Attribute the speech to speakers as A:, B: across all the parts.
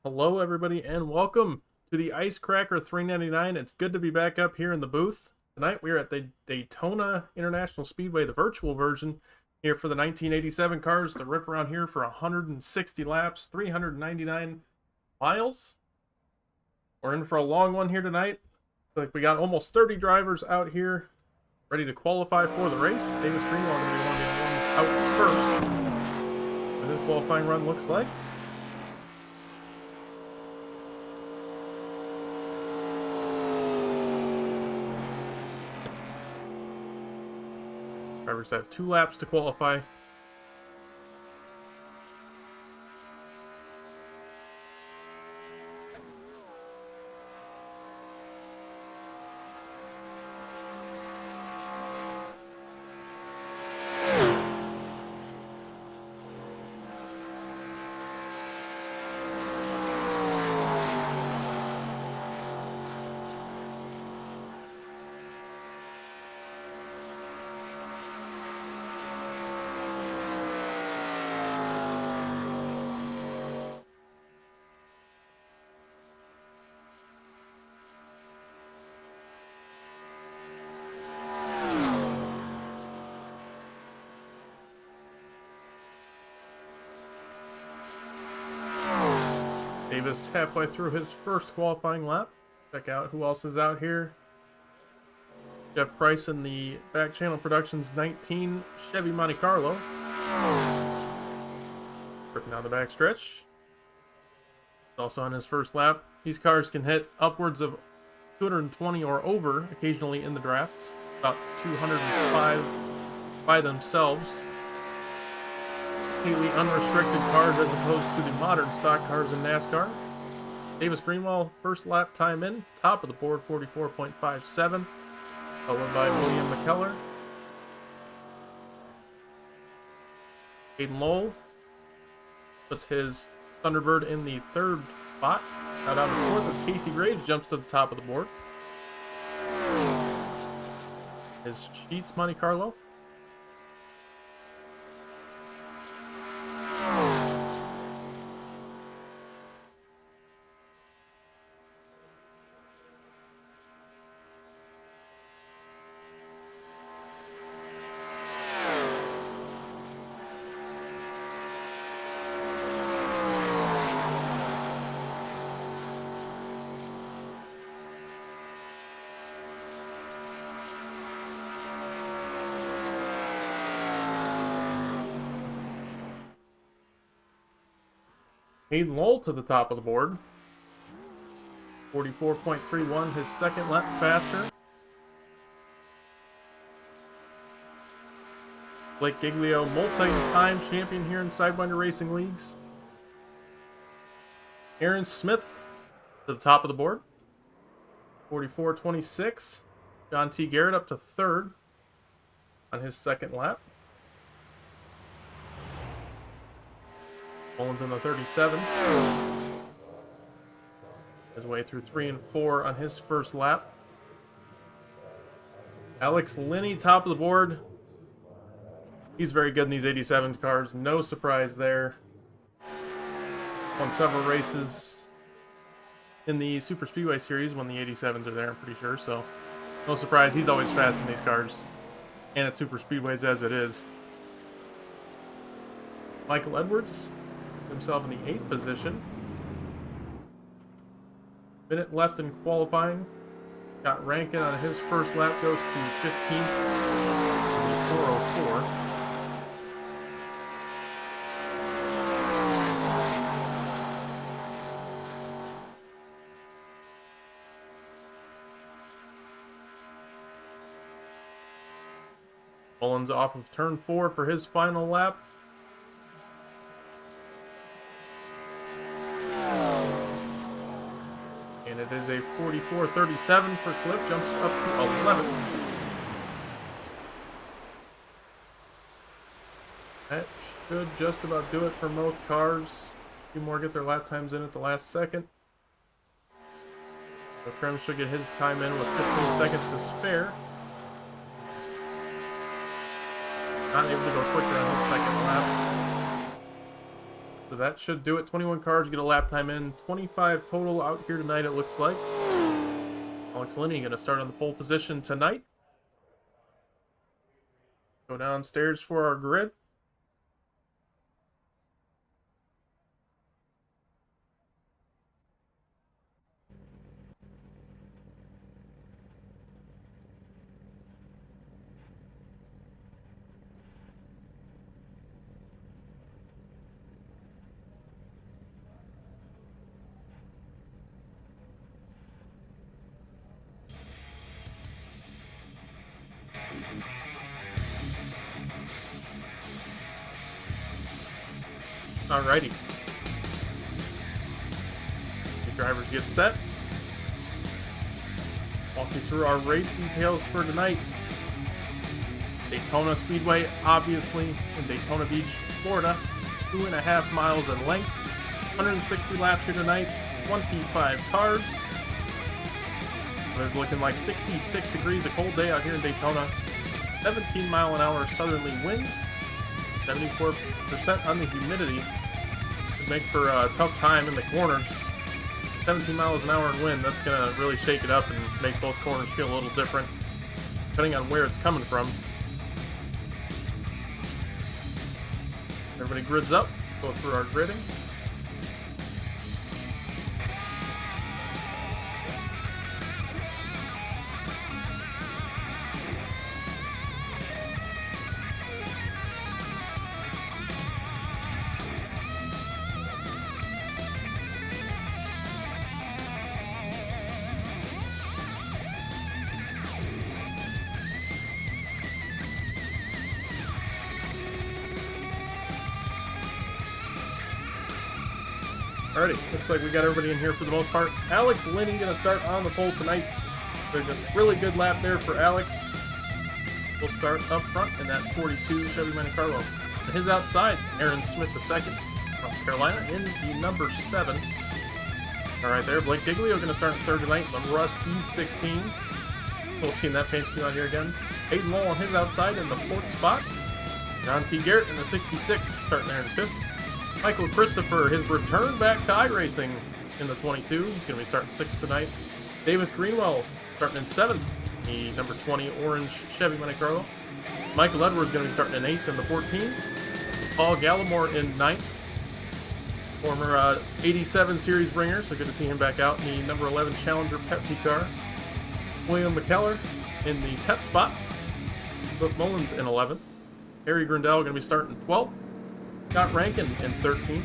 A: Hello, everybody, and welcome to the Icecracker 399. It's good to be back up here in the booth. Tonight we are at the Daytona International Speedway, the virtual version, here for the 1987 cars to rip around here for 160 laps, 399 miles. We're in for a long one here tonight. Like we got almost 30 drivers out here ready to qualify for the race. Davis Greenwald going to be one of the ones out first. What his qualifying run looks like. Drivers have 2 laps to qualify. Davis halfway through his first qualifying lap. Check out who else is out here. Jeff Price in the Back Channel Productions 19 Chevy Monte Carlo. Ripping down the backstretch. Also on his first lap. These cars can hit upwards of 220 or over occasionally in the drafts. About 205 by themselves. Completely unrestricted cars as opposed to the modern stock cars in NASCAR. Davis Greenwald, first lap time in, top of the board, 44.57, followed by William McKellar. Hayden Lowell puts his Thunderbird in the 3rd spot. Out on the 4th as Casey Graves jumps to the top of the board. His Sheets Monte Carlo. Hayden Lowell to the top of the board. 44.31, his second lap faster. Blake Giglio, multi-time champion here in Sidewinder Racing Leagues. Aaron Smith to the top of the board. 44.26. John T. Garrett up to 3rd on his second lap. Mullins in the 37. His way through 3 and 4 on his first lap. Alex Linney, top of the board. He's very good in these 87 cars. No surprise there. Won several races in the Super Speedway Series when the 87s are there, I'm pretty sure. So, no surprise. He's always fast in these cars. And at Super Speedways as it is. Michael Edwards. Himself in the 8th position. Minute left in qualifying. Got Rankin on his first lap, goes to 15th. 404. Mullins off of turn 4 for his final lap. And it is a 44.37 for Cliff, jumps up to 11. That should just about do it for most cars. A few more get their lap times in at the last second. So Krim should get his time in with 15 seconds to spare. Not able to go quicker on his second lap. The that should do it. 21 cars, get a lap time in. 25 total out here tonight, it looks like. Alex Linney going to start on the pole position tonight. Go downstairs for our grid. Alrighty. The drivers get set. Walk you through our race details for tonight. Daytona Speedway, obviously, in Daytona Beach, Florida. 2.5 miles in length. 160 laps here tonight. 25 cars. There's looking like 66 degrees, a cold day out here in Daytona. 17 mile an hour southerly winds. 74% on the humidity. Would make for a tough time in the corners. 17 miles an hour in wind, that's going to really shake it up and make both corners feel a little different, depending on where it's coming from. Everybody grids up, go through our gridding. Alrighty, looks like we got everybody in here for the most part. Alex Linney going to start on the pole tonight. There's a really good lap there for Alex. We'll start up front in that 42 Chevy Monte Carlo. On his outside, Aaron Smith II from Carolina in the number 7. Alright there, Blake Giglio going to start in third tonight, the Rusty 16. We'll see that paint scheme out here again. Hayden Lowell on his outside in the 4th spot. John T. Garrett in the 66, starting there in 5th. Michael Christopher, his return back to iRacing in the 22. He's going to be starting 6th tonight. Davis Greenwell starting in 7th. The number 20 orange Chevy Monte Carlo. Michael Edwards going to be starting in 8th in the 14. Paul Gallimore in 9th. Former 87 series bringer, so good to see him back out in the number 11 Challenger Pepsi car. William McKellar in the 10th spot. Cliff Mullins in 11th. Harry Grindell going to be starting 12th. Scott Rankin in 13th,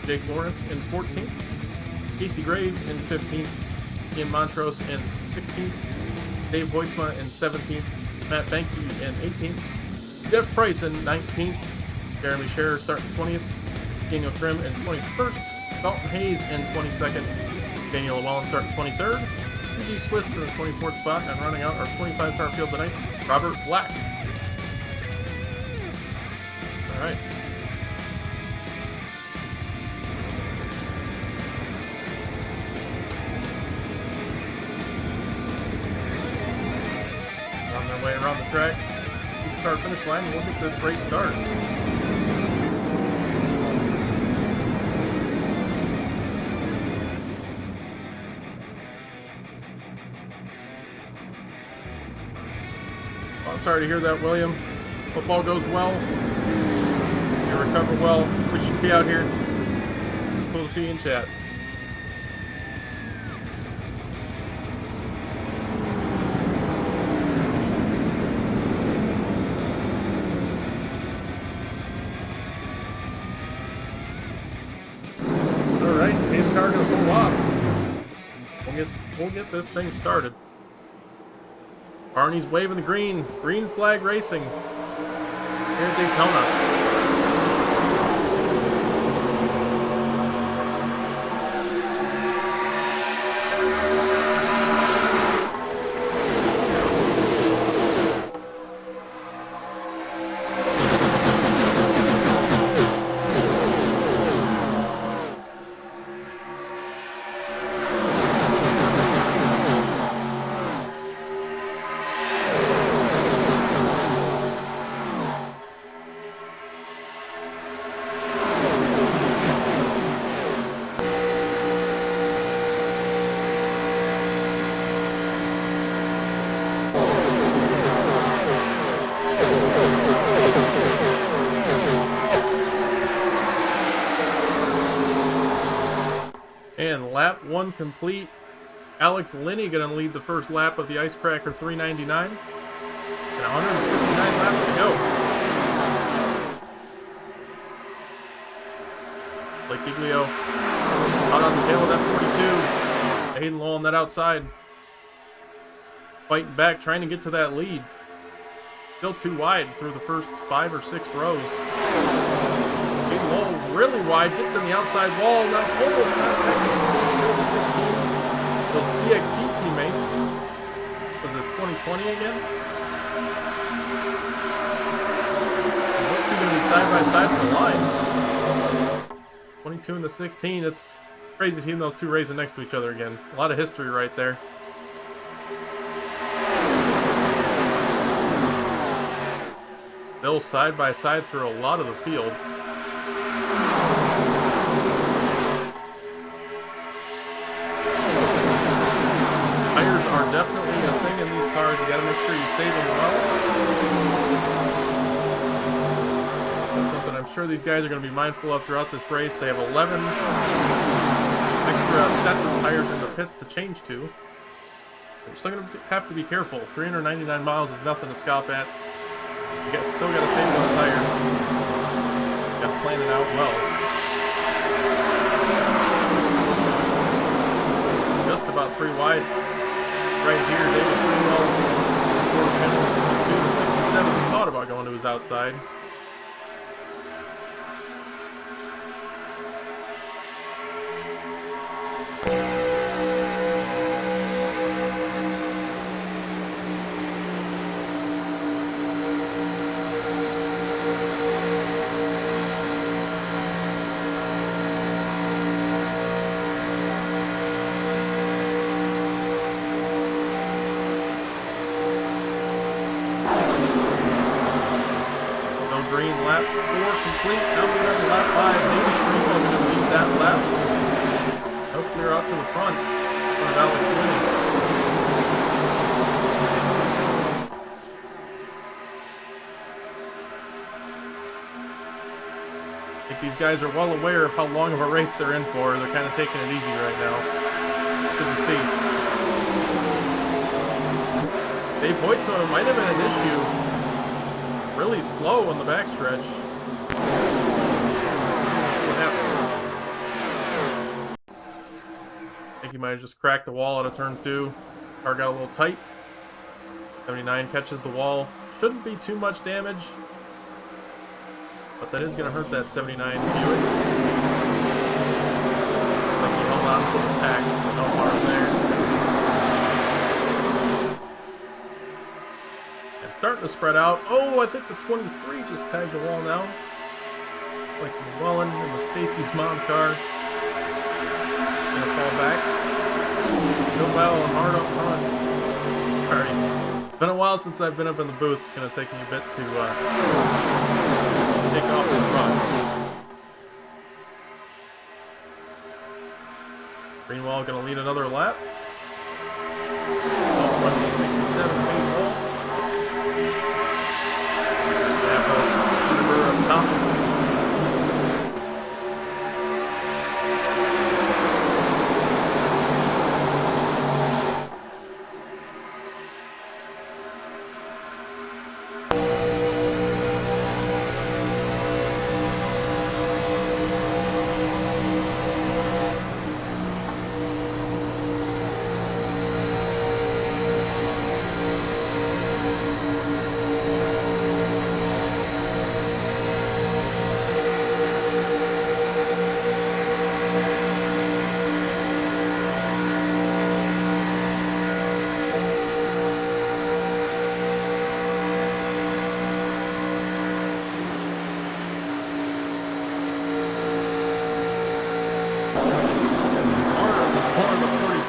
A: Jake Lawrence in 14th, Casey Graves in 15th, Ian Montrose in 16th, Dave Hoytsma in 17th, Matt Banky in 18th, Jeff Price in 19th, Jeremy Scherer starting 20th, Daniel Trim in 21st, Dalton Hayes in 22nd, Daniel Llewellyn starting 23rd, G. Swiss in the 24th spot, and running out our 25-car field tonight, Robert Black. All right. On their way around the track, start finish line, we'll get this race started. I'm sorry to hear that, William. Football goes well. You recover well. Wish you could be out here. It's cool to see you in chat. All right, pace car gonna pull off. We'll get this thing started. Barney's waving the green flag racing here at Daytona. Lap 1 complete. Alex Linney going to lead the first lap of the Icecracker 399. And 159 laps to go. Blake Giglio out on the tail of that 42. Hayden Lowell on that outside. Fighting back, trying to get to that lead. Still too wide through the first 5 or 6 rows. Hayden Lowell really wide, gets in the outside wall, now almost contacting the 22 and the 16. Those EXT teammates. Was this 2020 again? Those two going to be side by side on the line. 22 and the 16. It's crazy seeing those two racing next to each other again. A lot of history right there. Still side by side through a lot of the field. Tires are definitely a thing in these cars. You got to make sure you save them well. That's something I'm sure these guys are going to be mindful of throughout this race. They have 11 extra sets of tires in the pits to change to. They're still going to have to be careful. 399 miles is nothing to scoff at. You guys still got to save those tires. Got to plan it out well. Just about 3 wide. Right here, Davis Greenwell, 22 to 67. He thought about going to his outside. Green lap 4 complete. Now we're on lap 5. Davis Greenwell going to lead that lap. He'll clear out to the front. Front of Alex Linney. I think these guys are well aware of how long of a race they're in for. They're kind of taking it easy right now. Good to see. Dave Hoytson might have been an issue. Really slow on the backstretch. See what happened. I think he might have just cracked the wall out of turn 2. Car got a little tight. 79 catches the wall. Shouldn't be too much damage, but that is going to hurt that 79 Buick. Like he held on to the pack, so no harm there. Starting to spread out. Oh, I think the 23 just tagged the wall now. Like Llewellyn and the Stacy's mom car. Gonna fall back. Go well and hard up front. Sorry. Been a while since I've been up in the booth. It's gonna take me a bit to take off the rust. Greenwell gonna lead another lap. Oh, 67 paintball. Top.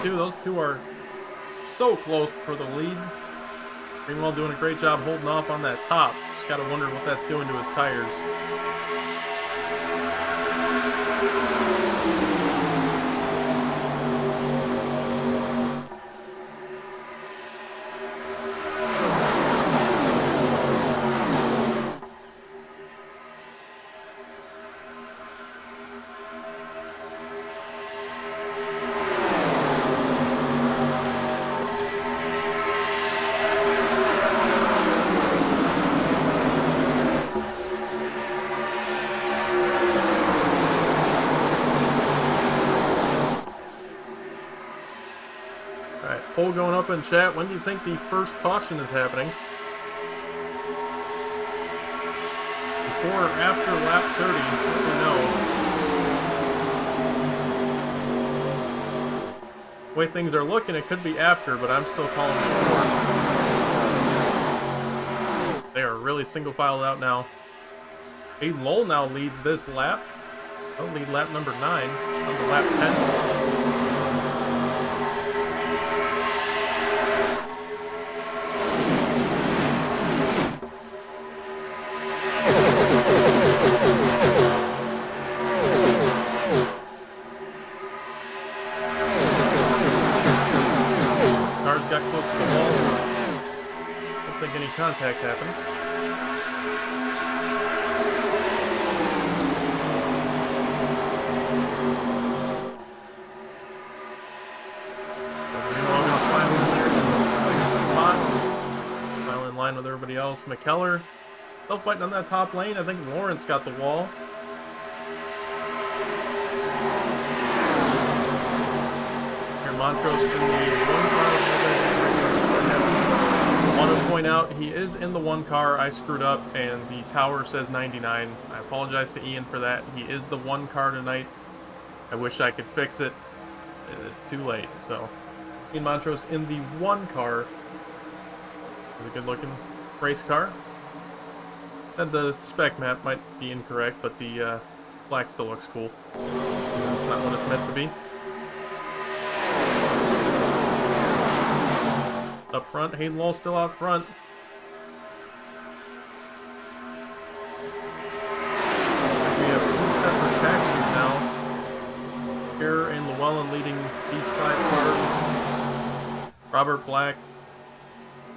A: Those two are so close for the lead. Greenwell doing a great job holding off on that top. Just got to wonder what that's doing to his tires. poll going up in chat. When do you think the first caution is happening? Before or after lap 30? Let me know. The way things are looking, it could be after, but I'm still calling it before. They are really single filed out now. Aiden Lowell now leads this lap. He'll lead lap number 9 on the lap 10. Cars got close to the wall. Don't think any contact happened. With everybody else. McKellar still fighting on that top lane. I think Lawrence got the wall. Here Montrose in the one car. I want to point out he is in the one car. I screwed up and the tower says 99. I apologize to Ian for that. He is the one car tonight. I wish I could fix it. It is too late. So Ian Montrose in the one car. It's a good looking race car. And the spec map might be incorrect, but the black still looks cool. That's not what it's meant to be. Up front, Hayden Lowell still out front. We have 2 separate taxis now. Here in Llewellyn leading these 5 cars. Robert Black.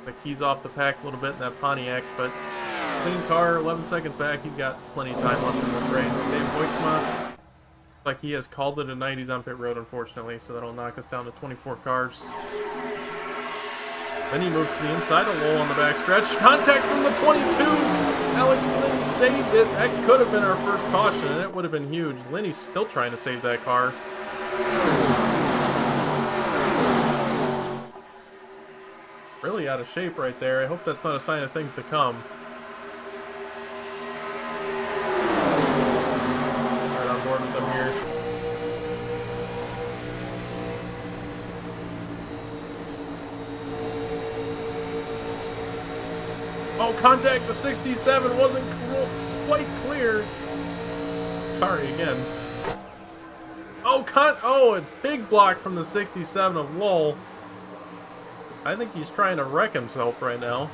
A: Like he's off the pack a little bit in that Pontiac, but clean car, 11 seconds back. He's got plenty of time left in this race. Dave Boitsma, like he has called it a night. He's on pit road, unfortunately, so that'll knock us down to 24 cars. Then he moves to the inside of Lowell on the backstretch. Contact from the 22. Alex Linney saves it. That could have been our first caution, and it would have been huge. Linney's still trying to save that car. Really out of shape right there. I hope that's not a sign of things to come. Right on board with them here. Oh, contact! The 67 wasn't quite clear. Sorry again. Oh, a big block from the 67 of Lowell. I think he's trying to wreck himself right now.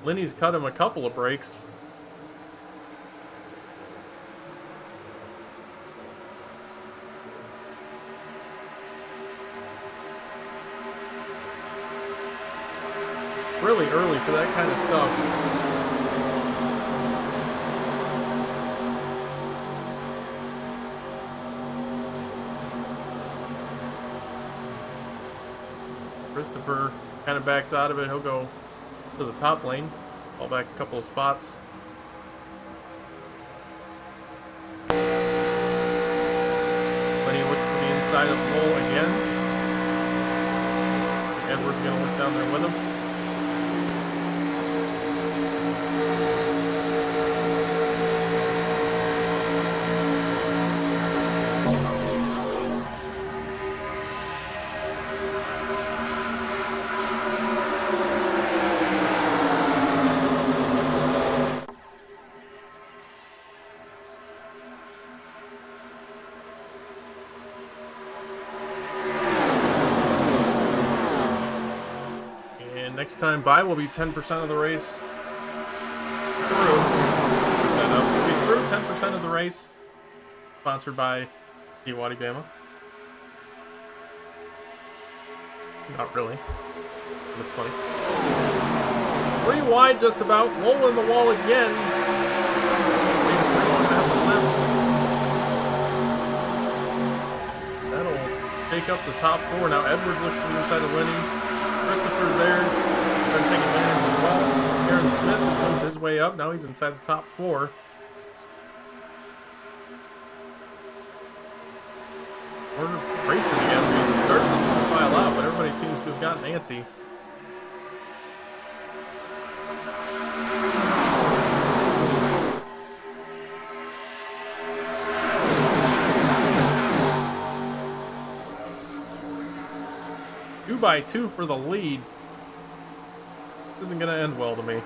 A: Linney's cut him a couple of breaks. Really early for that kind of stuff. Christopher kind of backs out of it. He'll go to the top lane. Fall back a couple of spots. When he looks to the inside of the hole again. Edwards going to look down there with him. Next time by will be 10% of the race through. We'll be through 10% of the race. Sponsored by Peabody Bama. Not really. Looks funny. 3 wide just about. Lowell in the wall again. That'll take up the top 4. Now Edwards looks to the inside of Linney. Christopher's there. Trying to take advantage as well. Aaron Smith has moved his way up. Now he's inside the top 4. We're racing again. We started this have gotten antsy. Two by two for the lead. This isn't going to end well to me.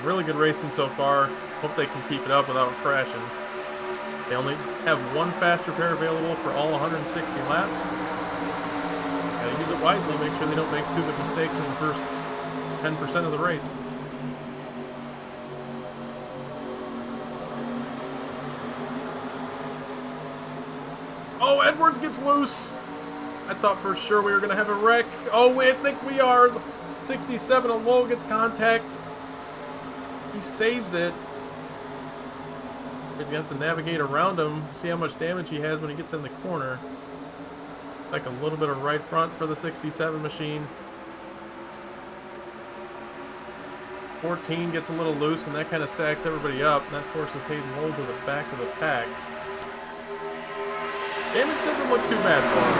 A: Really good racing so far. Hope they can keep it up without crashing. They only have one fast repair available for all 160 laps. Gotta use it wisely, make sure they don't make stupid mistakes in the first 10% of the race. Oh, Edwards gets loose! I thought for sure we were gonna have a wreck. Oh, I think we are. 67 on low gets contact. He saves it. He's gonna have to navigate around him, see how much damage he has when he gets in the corner. Like a little bit of right front for the 67 machine. 14 gets a little loose, and that kind of stacks everybody up, and that forces Hayden Lowe to the back of the pack. Damage doesn't look too bad for him.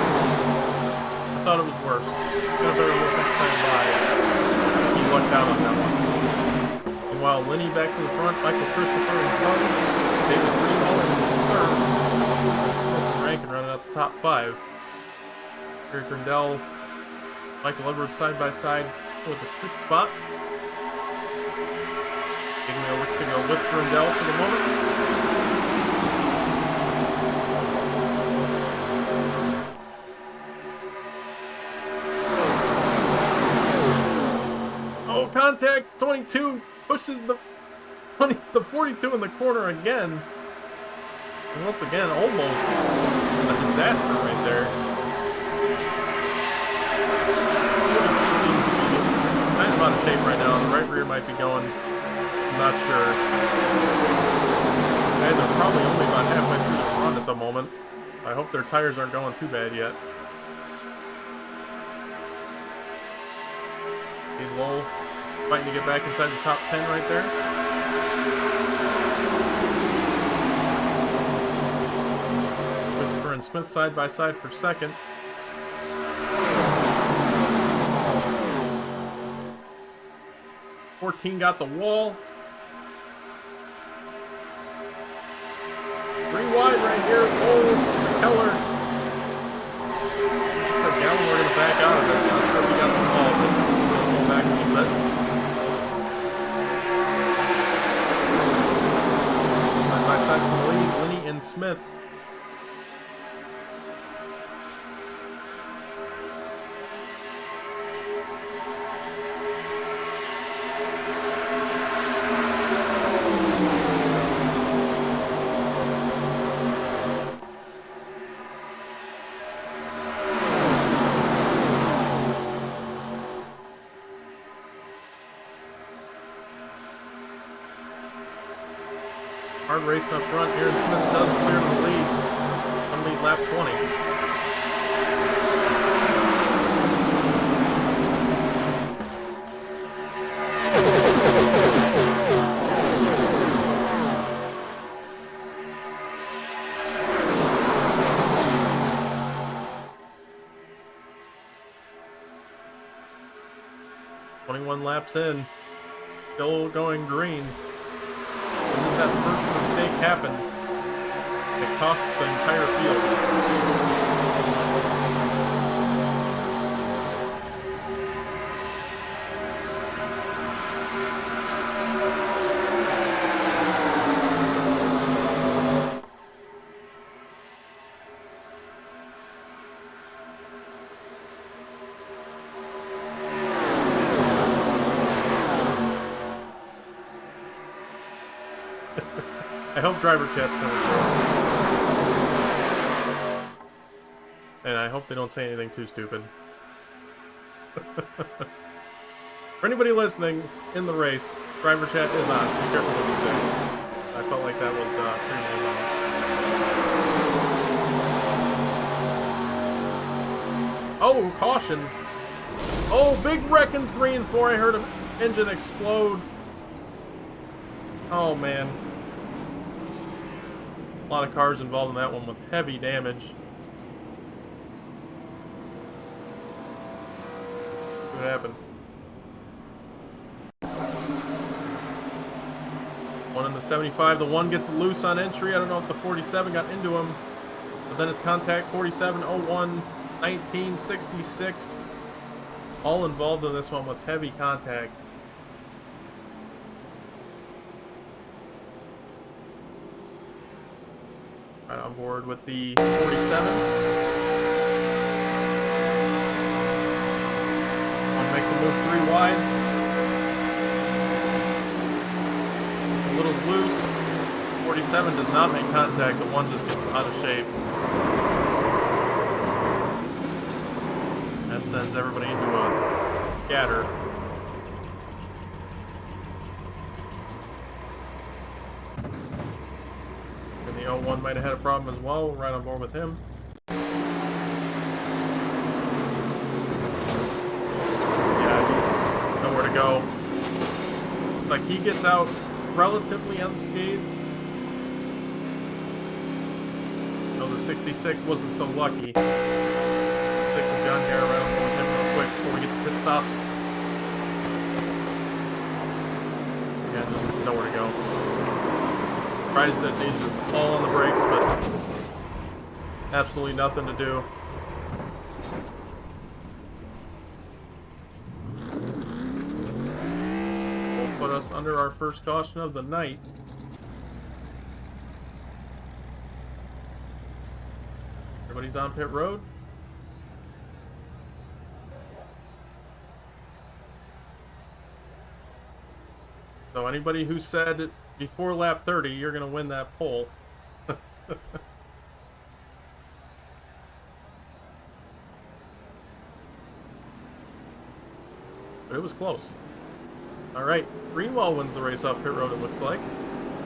A: I thought it was worse. Got a better look next time by. He lucked out on that one. Meanwhile, Lenny back to the front, Michael Christopher in front, Davis Greenwald in third, Smith and Rankin running out the top 5. Gary Grindell, Michael Edwards side by side with the 6th spot. Giglio looks to go with Grindell for the moment. Oh, contact! 22 pushes the 42 in the corner again. And once again, almost a disaster right there. 42 seems to be kind of out of shape right now. The right rear might be going. I'm not sure. The guys are probably only about halfway through the run at the moment. I hope their tires aren't going too bad yet. He's low. Fighting to get back inside the top 10 right there. Christopher and Smith side by side for second. $14 got the wall. 3 wide right here. Oh, Keller. Looks like Gallon we're going to back out of it. Not sure if he got the wall, but we'll pull back a little bit. Side by side from the lead, Lenny and Smith. Hard racing up front. Aaron Smith does clear the lead on lead lap 20. Laps in, still going green. When that first mistake happened, it costs the entire field. I hope driver chat's coming through. And I hope they don't say anything too stupid. For anybody listening in the race, driver chat is on, so be careful what you say. I felt like that was pretty on. Oh, caution. Oh, big wreck in 3 and 4. I heard an engine explode. Oh, man. lot of cars involved in that one with heavy damage. What happened? One in the 75. The one gets loose on entry. I don't know if the 47 got into him. But then it's contact 47, 01, 19, 66. All involved in this one with heavy contact. Right on board with the 47. One makes a move 3 wide. It's a little loose. 47 does not make contact. The one just gets out of shape. That sends everybody into a scatter. And the 01 might have had a problem as well. We're right on board with him. Yeah, he's just nowhere to go. Like, he gets out relatively unscathed. No, the 66 wasn't so lucky. Take some gun here around with him real quick before we get to pit stops. Yeah, just nowhere to go. Surprised that he's just all on the brakes, but absolutely nothing to do. Will put us under our first caution of the night. Everybody's on pit road. So anybody who said before lap 30 you're going to win that pole. But it was close. Alright, Greenwell wins the race off pit road, it looks like.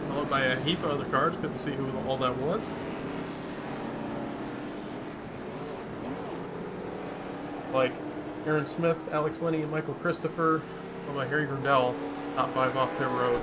A: Followed by a heap of other cars. Couldn't see who all that was. Like Aaron Smith, Alex Linney, and Michael Christopher. Followed by Harry Grandell. Top 5 off pit road.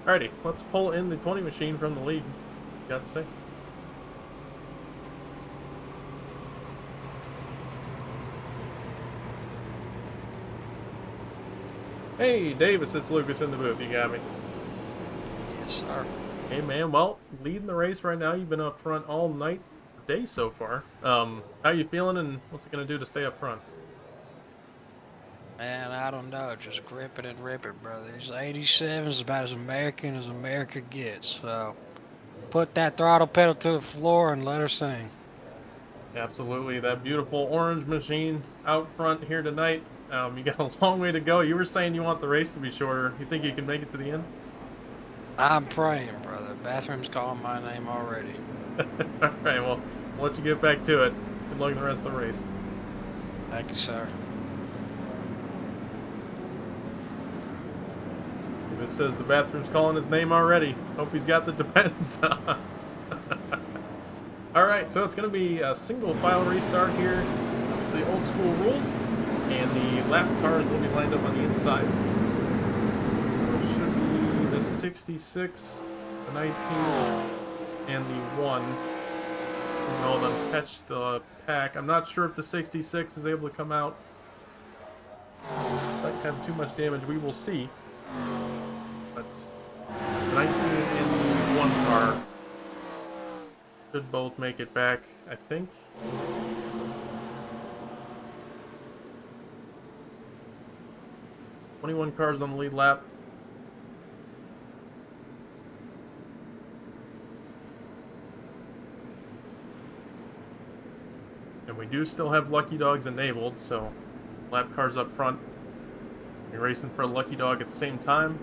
A: Alrighty, let's pull in the 20 machine from the lead. Got to say. Hey, Davis, it's Lucas in the booth. You got me.
B: Yes, sir.
A: Hey, man. Well, leading the race right now. You've been up front all night, day so far. How you feeling, and what's it gonna do to stay up front?
B: Man, I don't know. Just grip it and rip it, brother. These 87 is about as American as America gets. So, put that throttle pedal to the floor and let her sing.
A: Absolutely. That beautiful orange machine out front here tonight. You got a long way to go. You were saying you want the race to be shorter. You think you can make it to the end?
B: I'm praying, brother. Bathroom's calling my name already.
A: All right, well, I'll let you get back to it. Good luck in the rest of the race.
B: Thank you, sir.
A: This says the bathroom's calling his name already. Hope he's got the depends on. All right, so it's going to be a single file restart here. Obviously, old school rules. And the lap cars will be lined up on the inside. It should be the 66, the 19, and the 1. And all of them catch the pack. I'm not sure if the 66 is able to come out. Might have too much damage. We will see. But 19 and the 1 car should both make it back, I think. 21 cars on the lead lap. And we do still have Lucky Dogs enabled, so lap cars up front. You're racing for a Lucky Dog at the same time.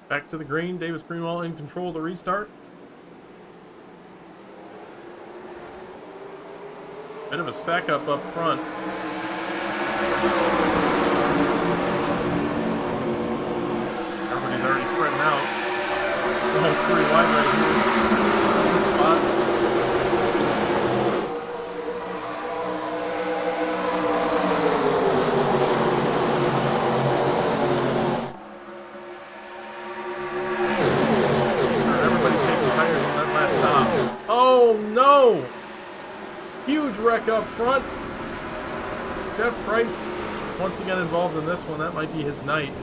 A: Back to the green. Davis Greenwald in control of the restart. Bit of a stack up front. Everybody's already spreading out. Almost 3 wide right here. Good spot. Everybody taking tires on that last stop. Oh no! Huge wreck up front. Jeff Price once again involved in this one. That might be his night.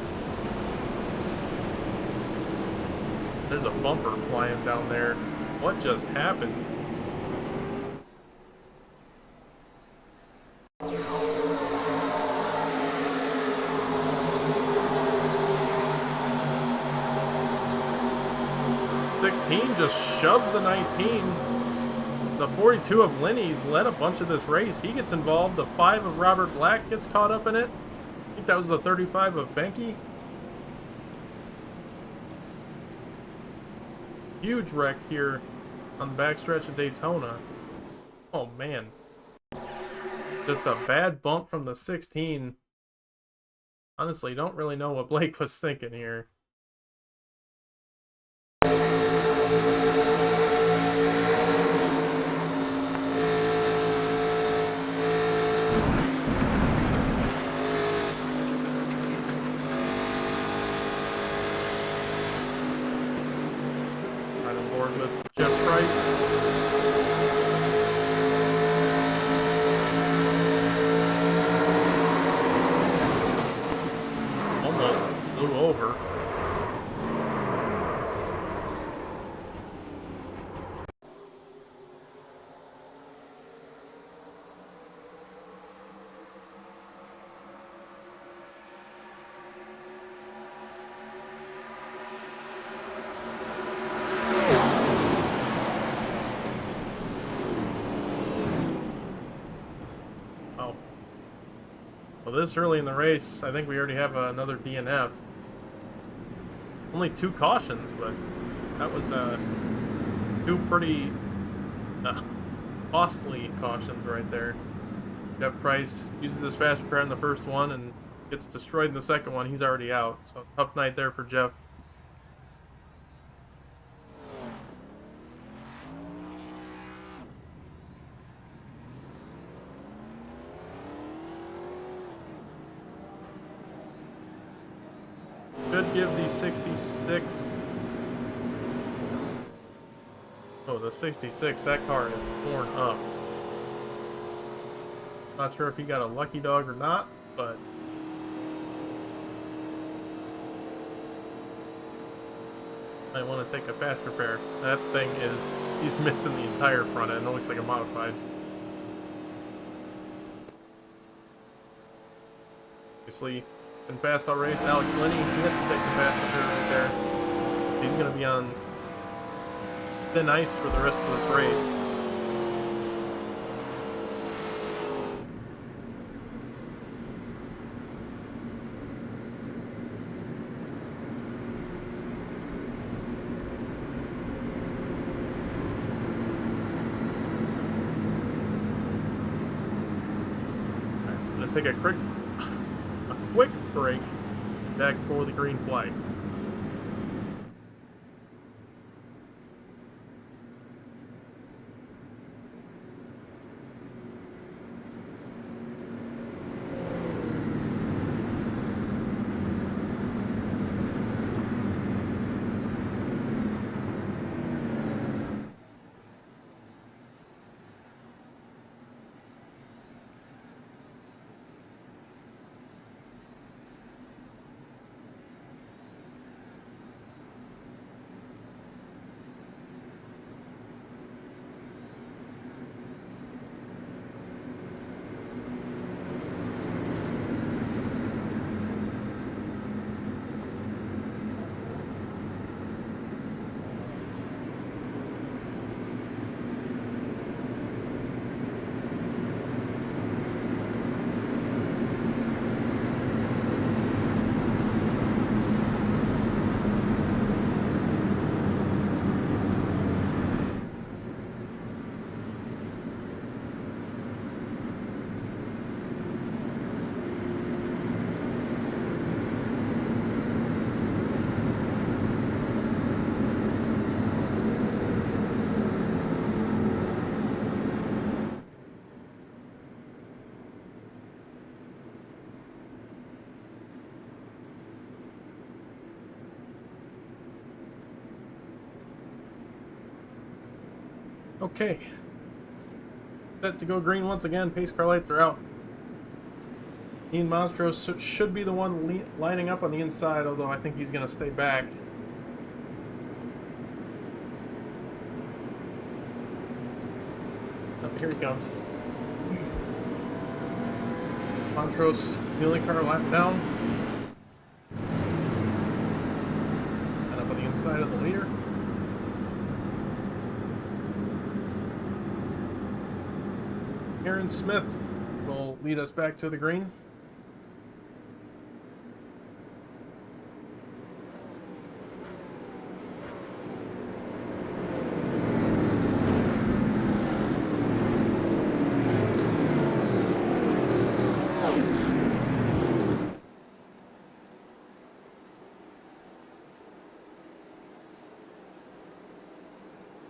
A: There's a bumper flying down there. What just happened? '16 just shoves the 19. The 42 of Lenny's led a bunch of this race. He gets involved. The 5 of Robert Black gets caught up in it. I think that was the 35 of Benke. Huge wreck here on the backstretch of Daytona. Oh man. Just a bad bump from the 16. Honestly, don't really know what Blake was thinking here. With Jeff Price. Almost blew over. Well, this early in the race, I think we already have another DNF. Only 2 cautions, but that was 2 pretty costly cautions right there. Jeff Price uses his fast repair in the first one and gets destroyed in the second one. He's already out, so tough night there for Jeff. Should give the 66. Oh, the 66, that car is torn up. Not sure if he got a lucky dog or not, but might want to take a fast repair. That thing is, he's missing the entire front end. It looks like a modified. Obviously, in fast all race, Alex Linney, he has to take the fast repair right there. He's going to be on thin ice for the rest of this race. I'm going to take a quick break back for the green flag. Okay. Set to go green once again. Pace car lights are out. Ian Monstros should be the one lining up on the inside, although I think he's going to stay back. Oh, here he comes. Monstros, wheelie car lap down. And up on the inside of the leader. Aaron Smith will lead us back to the green.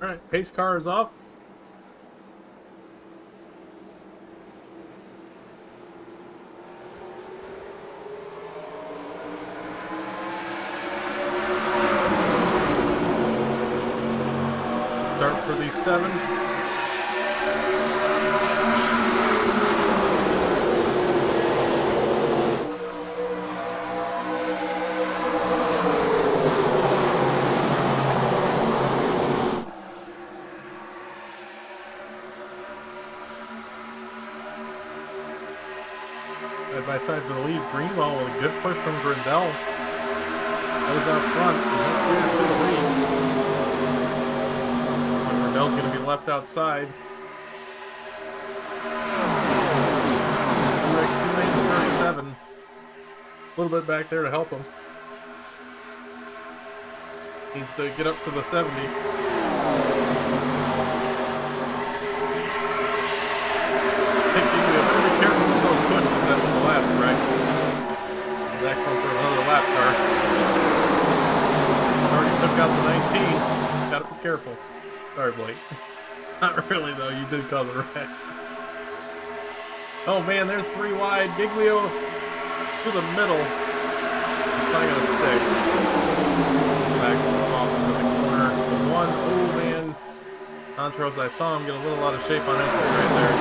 A: All right, pace car is off. Start for the 7. Side by side for the lead. Greenwell with a good push from Grindel. Goes out front. Clear to the lead. Grindel's going to be left outside. 2x2 37. A little bit back there to help him. Needs to get up to the 70. Careful with those pushes at the left, right? Back one for another lap car. Already took out the 19. Gotta be careful. Sorry, Blake. Not really, though. You did cause a wreck. Oh, man, they're 3 wide. Giglio to the middle. It's not gonna stick. Back off into the corner. The 1. Oh, man. Montrose, I saw him get a little out of shape on exit right there.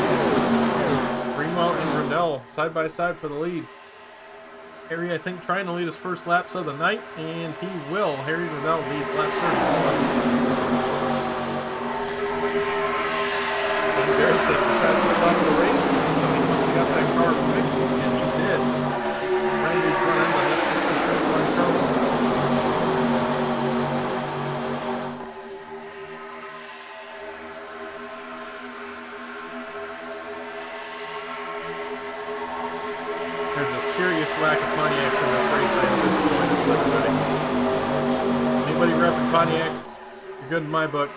A: Greenwell and Grindel side by side for the lead. Harry, I think, trying to lead his first laps of the night, and he will. Harry Grindel leads lap 31. And Barrett says the fastest lap of the race. He must have got that car fixed, and he did. Randy's running by that 66-line turbo. Serious lack of Pontiacs in this race. I am disappointed with everybody. Anybody repping Pontiacs, you're good in my book.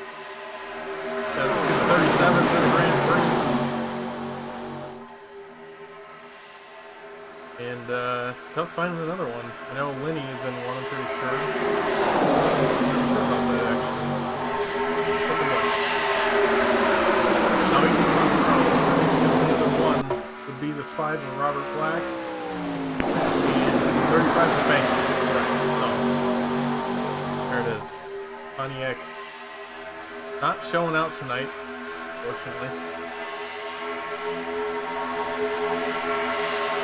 A: Yeah, let's see the 37s in the Grand Prix. And it's tough finding another one. I know Lenny is in one, I'm pretty sure. I'm not sure about that, actually. Take a look. Now he's in the other one would be the 5 of Robert Black. 35 to bank. So, there it is. Pontiac not showing out tonight, fortunately.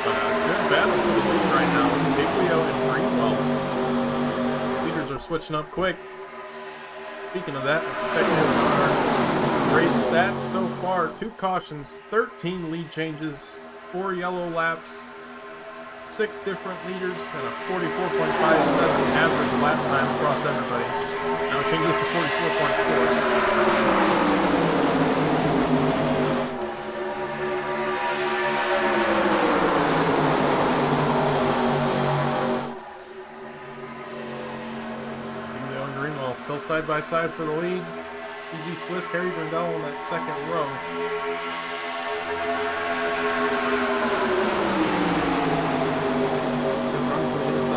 A: But a good battle for the lead right now. Giglio and Greenwell. Leaders are switching up quick. Speaking of that, let's check in our race stats so far. 2 cautions, 13 lead changes, 4 yellow laps, 6 different leaders, and a 44.57 average lap time across everybody. Now it changes to 44.4. Giglio and Greenwell still side by side for the lead. EG Swiss, Harry Grindel in that second row.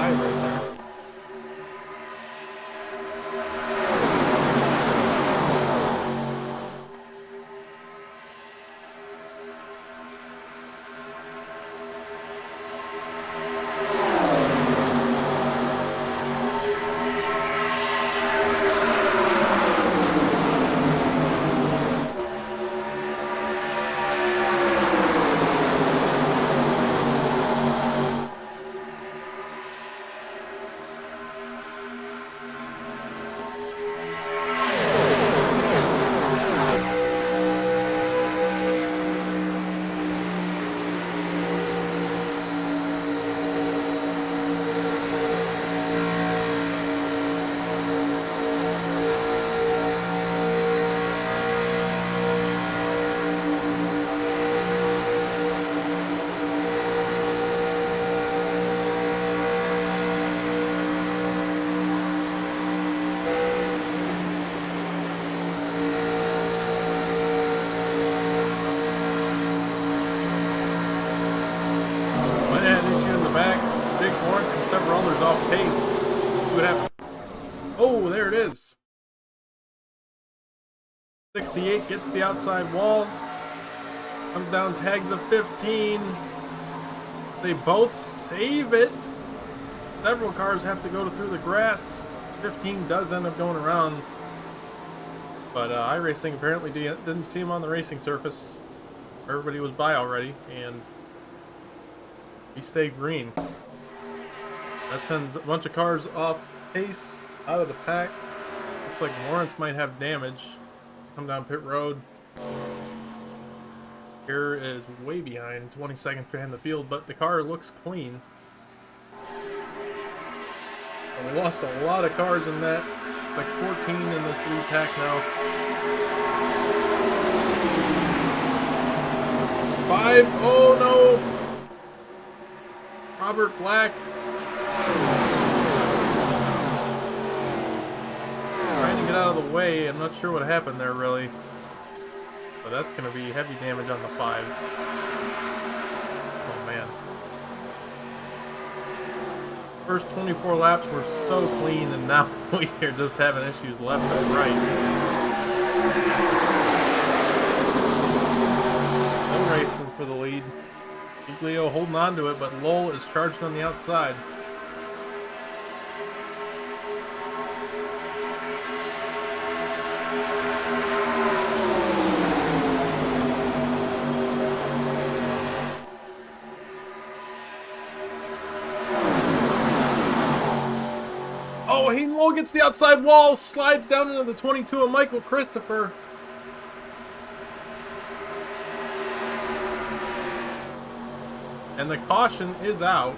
A: Right there. off pace. See what happened. Oh, there it is. 68 gets the outside wall. Comes down, tags the 15. They both save it. Several cars have to go through the grass. 15 does end up going around. But iRacing apparently didn't see him on the racing surface. Everybody was by already, and he stayed green. That sends a bunch of cars off pace, out of the pack. Looks like Lawrence might have damage. Come down pit road. Here is way behind, 20 seconds behind the field, but the car looks clean. And we lost a lot of cars in that. Like 14 in this lead pack now. 5. Oh no! Robert Black. Trying to get out of the way. I'm not sure what happened there really. But that's going to be heavy damage on the 5. Oh man. First 24 laps were so clean, and now we are just having issues left and right. No racing for the lead. Giglio holding on to it, but Lowell is charged on the outside. Oh, Hayden Lowell gets the outside wall, slides down into the 22 of Michael Christopher. And the caution is out.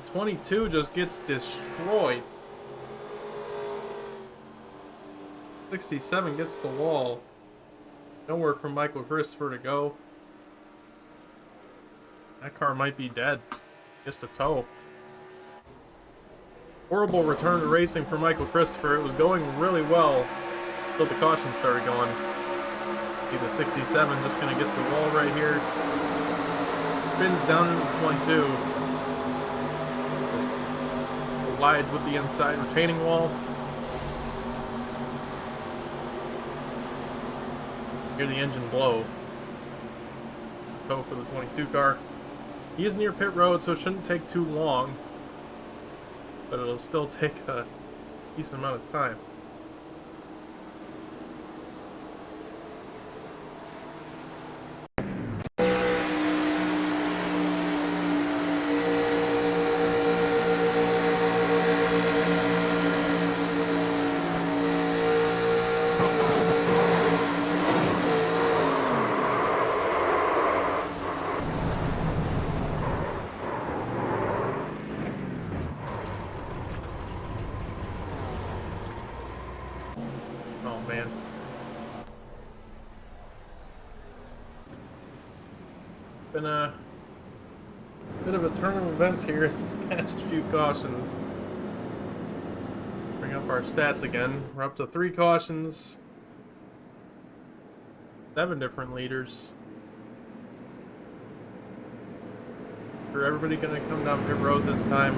A: The 22 just gets destroyed. 67 gets the wall. Nowhere for Michael Christopher to go. That car might be dead. Just a tow. Horrible return to racing for Michael Christopher. It was going really well until the caution started going. See the 67 just going to get the wall right here. Spins down into the 22. Collides with the inside retaining wall. Hear the engine blow. Tow for the 22 car. He is near pit road, so it shouldn't take too long. But it'll still take a decent amount of time. Oh man. Been a bit of a turn of events here in the past few cautions. Bring up our stats again. We're up to 3 cautions. 7 different leaders. For everybody gonna come down pit road this time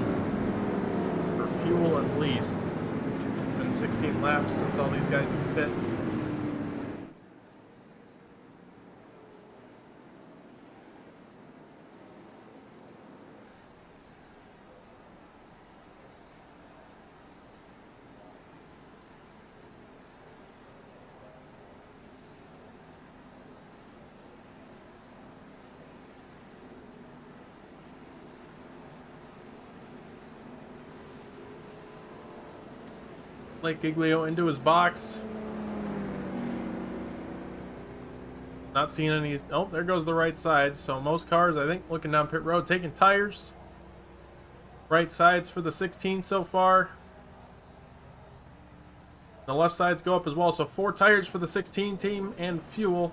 A: for fuel at least. Been 16 laps since all these guys have pit. Blake Giglio into his box. Not seeing any. Oh, there goes the right side. So most cars, I think, looking down pit road, taking tires. Right sides for the 16 so far. The left sides go up as well. So 4 tires for the 16 team and fuel.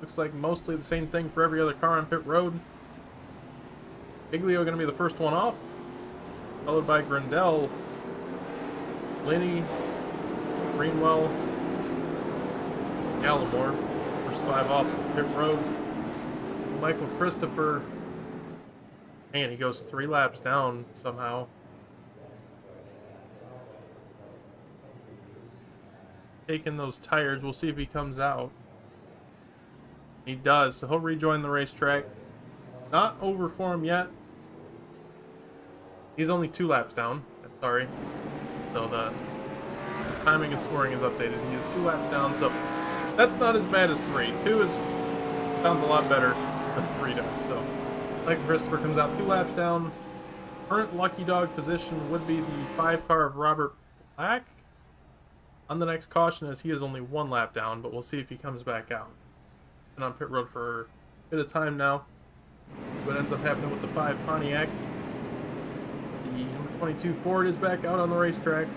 A: Looks like mostly the same thing for every other car on pit road. Giglio going to be the first one off, followed by Grindell, Linney, Greenwell, Gallimore. First 5 off pit road. Michael Christopher And he goes 3 laps down somehow. Taking those tires. We'll see if he comes out. He does, so he'll rejoin the racetrack. Not over for him yet. He's only 2 laps down. I'm sorry. So the timing and scoring is updated. He is 2 laps down, so that's not as bad as 3. 2 sounds a lot better than 3 does. So Michael Christopher comes out 2 laps down. Current lucky dog position would be the 5 car of Robert Black on the next caution, as he is only 1 lap down, but we'll see if he comes back out. Been on pit road for a bit of time now. What ends up happening with the 5 Pontiac. The number 22 Ford is back out on the racetrack.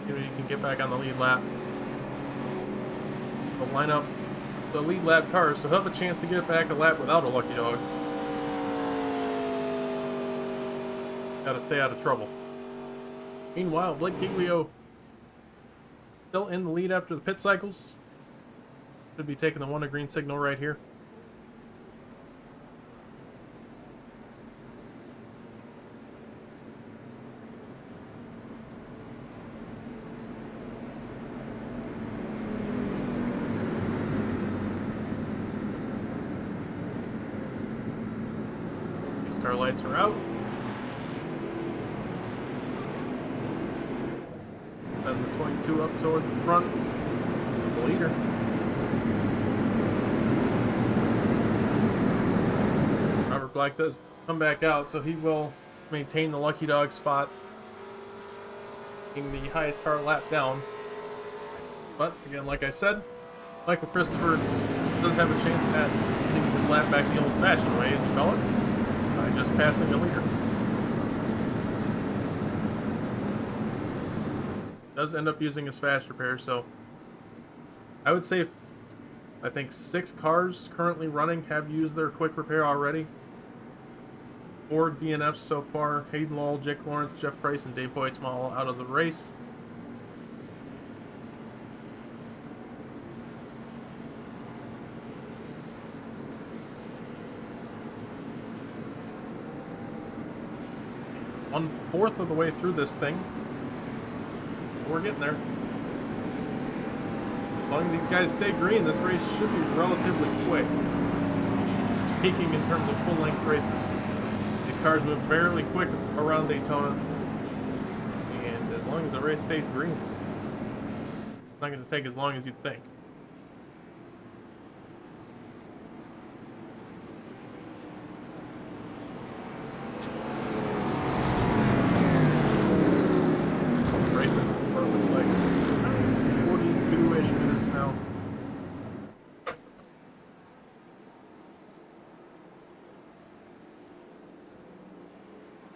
A: Maybe he can get back on the lead lap. He'll line up the lead lap cars, so he'll have a chance to get back a lap without a lucky dog. Gotta stay out of trouble. Meanwhile, Blake Giglio still in the lead after the pit cycles. Should be taking the 1 green signal right here. These car lights are out. And the 22 up toward the front of the leader. Robert Black does come back out, so he will maintain the lucky dog spot, being the highest car lap down. But again, like I said, Michael Christopher does have a chance at getting his lap back the old-fashioned way, as you call it, by just passing the leader. Does end up using his fast repair, so I would say I think 6 cars currently running have used their quick repair already. 4 DNFs so far. Hayden Lowell, Jake Lawrence, Jeff Price, and Dave Hoytsma all out of the race. One-fourth of the way through this thing. We're getting there. As long as these guys stay green, this race should be relatively quick. Speaking in terms of full-length races, these cars move fairly quick around Daytona, and as long as the race stays green, it's not going to take as long as you'd think.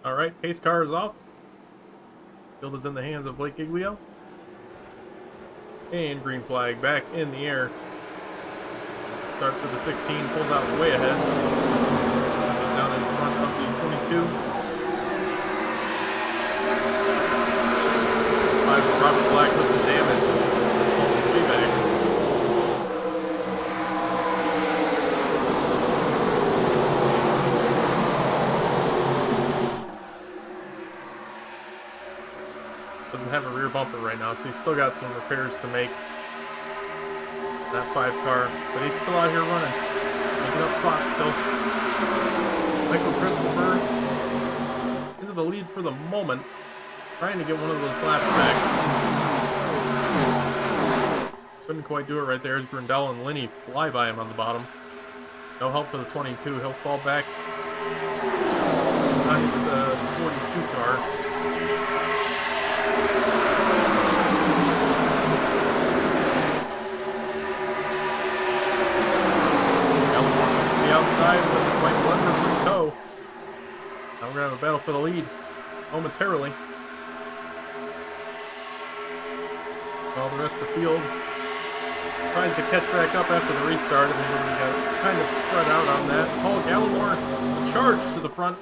A: Alright, pace car is off. Field is in the hands of Blake Giglio. And green flag back in the air. Start for the 16, pulls out way ahead. Down in front of the 22. 5 Robert Black with the damage. Way back. Doesn't have a rear bumper right now, so he's still got some repairs to make. That 5 car, but he's still out here running, making up spots still. Michael Christopher into the lead for the moment, trying to get one of those laps back. Couldn't quite do it right there as Grindell and Linney fly by him on the bottom. No help for the 22. He'll fall back behind the 42 car. Outside with Michael Edwards in tow. Now we're going to have a battle for the lead momentarily. While the rest of the field tries to catch back up after the restart, and then we got kind of spread out on that. Paul Gallimore, the charge to the front.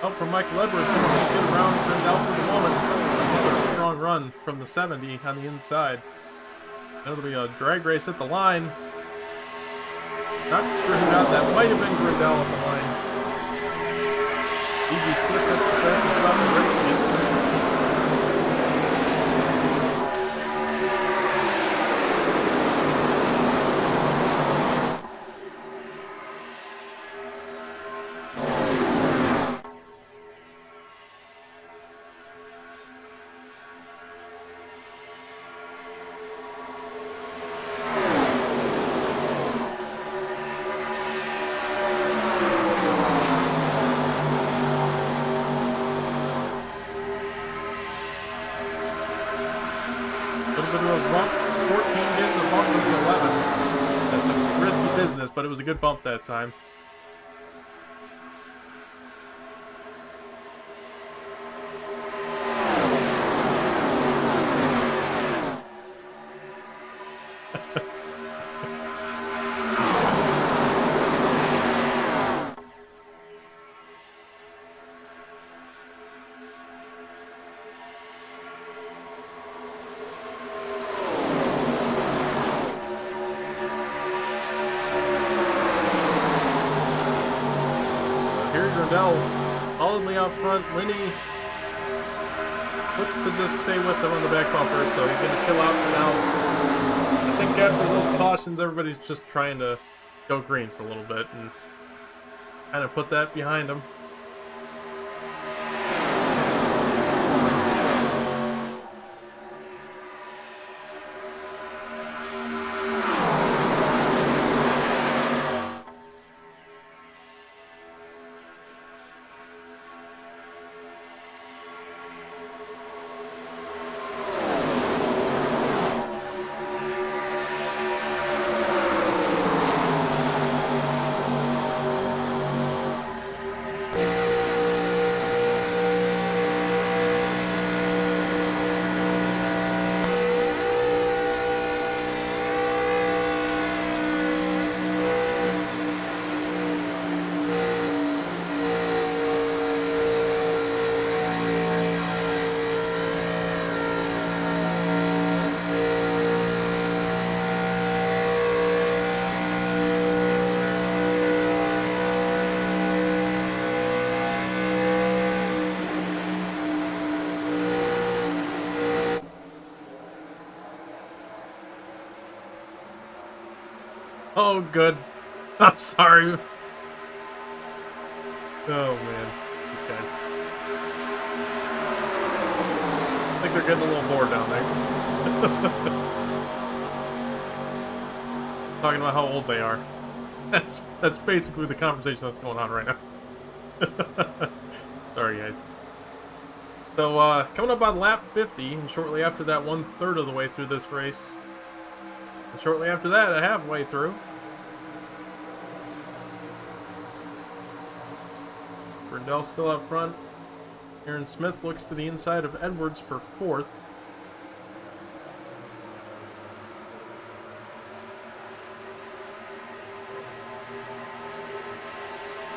A: Help from Michael Edwards. Good around Grindell for the moment. Another strong run from the 70 on the inside. That'll be a drag race at the line. Not sure who got that. Might have been Grindell on the line. EG Swiss, that's the fastest lap in racing it. But it was a good bump that time. Solidly out front. Lenny looks to just stay with him on the back bumper, so he's going to chill out for now. I think after those cautions, everybody's just trying to go green for a little bit and kind of put that behind them. Oh, good. I'm sorry. Oh, man. These guys. I think they're getting a little bored down there. Talking about how old they are. That's basically the conversation that's going on right now. Sorry, guys. So, coming up on lap 50, and shortly after that, 1/3 of the way through this race. And shortly after that, halfway through. Brindle still up front. Aaron Smith looks to the inside of Edwards for 4th.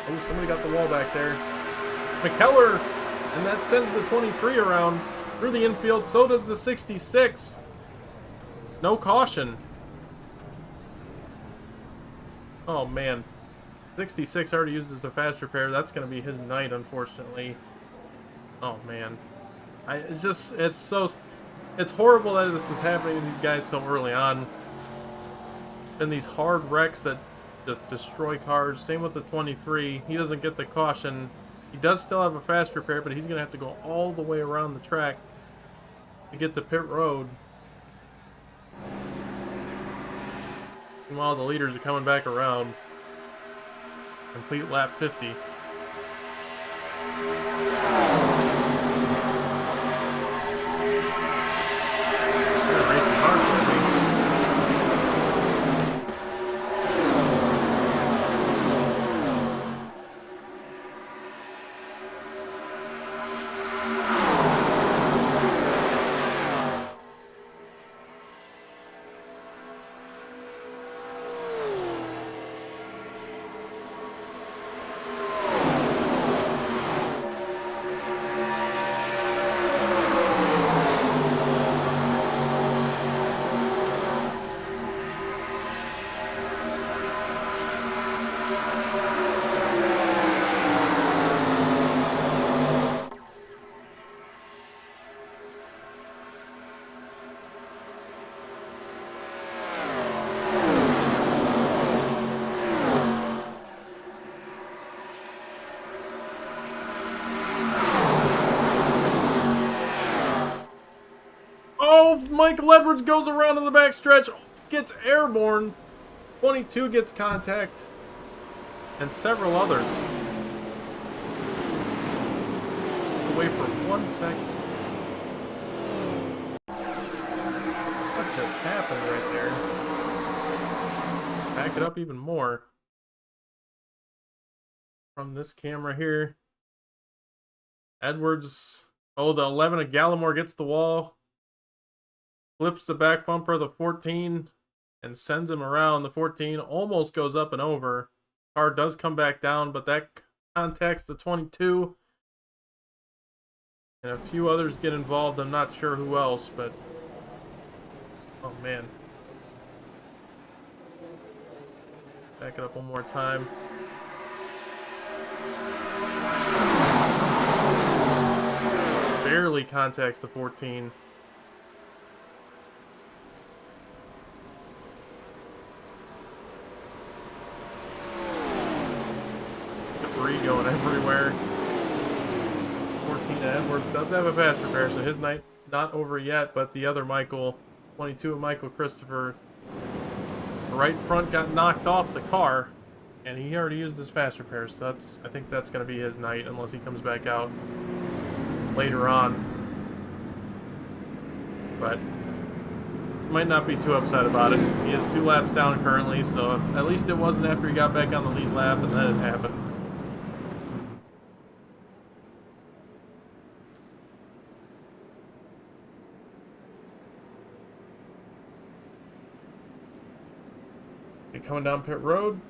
A: Oh, somebody got the wall back there. McKellar, and that sends the 23 around through the infield. So does the 66. No caution. Oh, man. 66 already uses the fast repair. That's going to be his night, unfortunately. Oh, man. It's horrible that this is happening to these guys so early on. And these hard wrecks that just destroy cars. Same with the 23. He doesn't get the caution. He does still have a fast repair, but he's going to have to go all the way around the track to get to pit road. Meanwhile, the leaders are coming back around. Complete lap 50. Michael Edwards goes around in the backstretch, gets airborne. 22 gets contact, and several others. Away for 1 second. What just happened right there? Back it up even more. From this camera here. Edwards, oh, the 11 of Gallimore gets the wall. Flips the back bumper of the 14 and sends him around. The 14 almost goes up and over. Car does come back down, but that contacts the 22. And a few others get involved. I'm not sure who else, but... oh, man. Back it up one more time. Barely contacts the 14. Debris going everywhere. 14 Edwards does have a fast repair, so his night not over yet, but the other Michael, 22 of Michael Christopher, the right front got knocked off the car, and he already used his fast repair, so I think that's going to be his night, unless he comes back out later on. But might not be too upset about it. He has 2 laps down currently, so at least it wasn't after he got back on the lead lap and then it happened. Coming down pit road.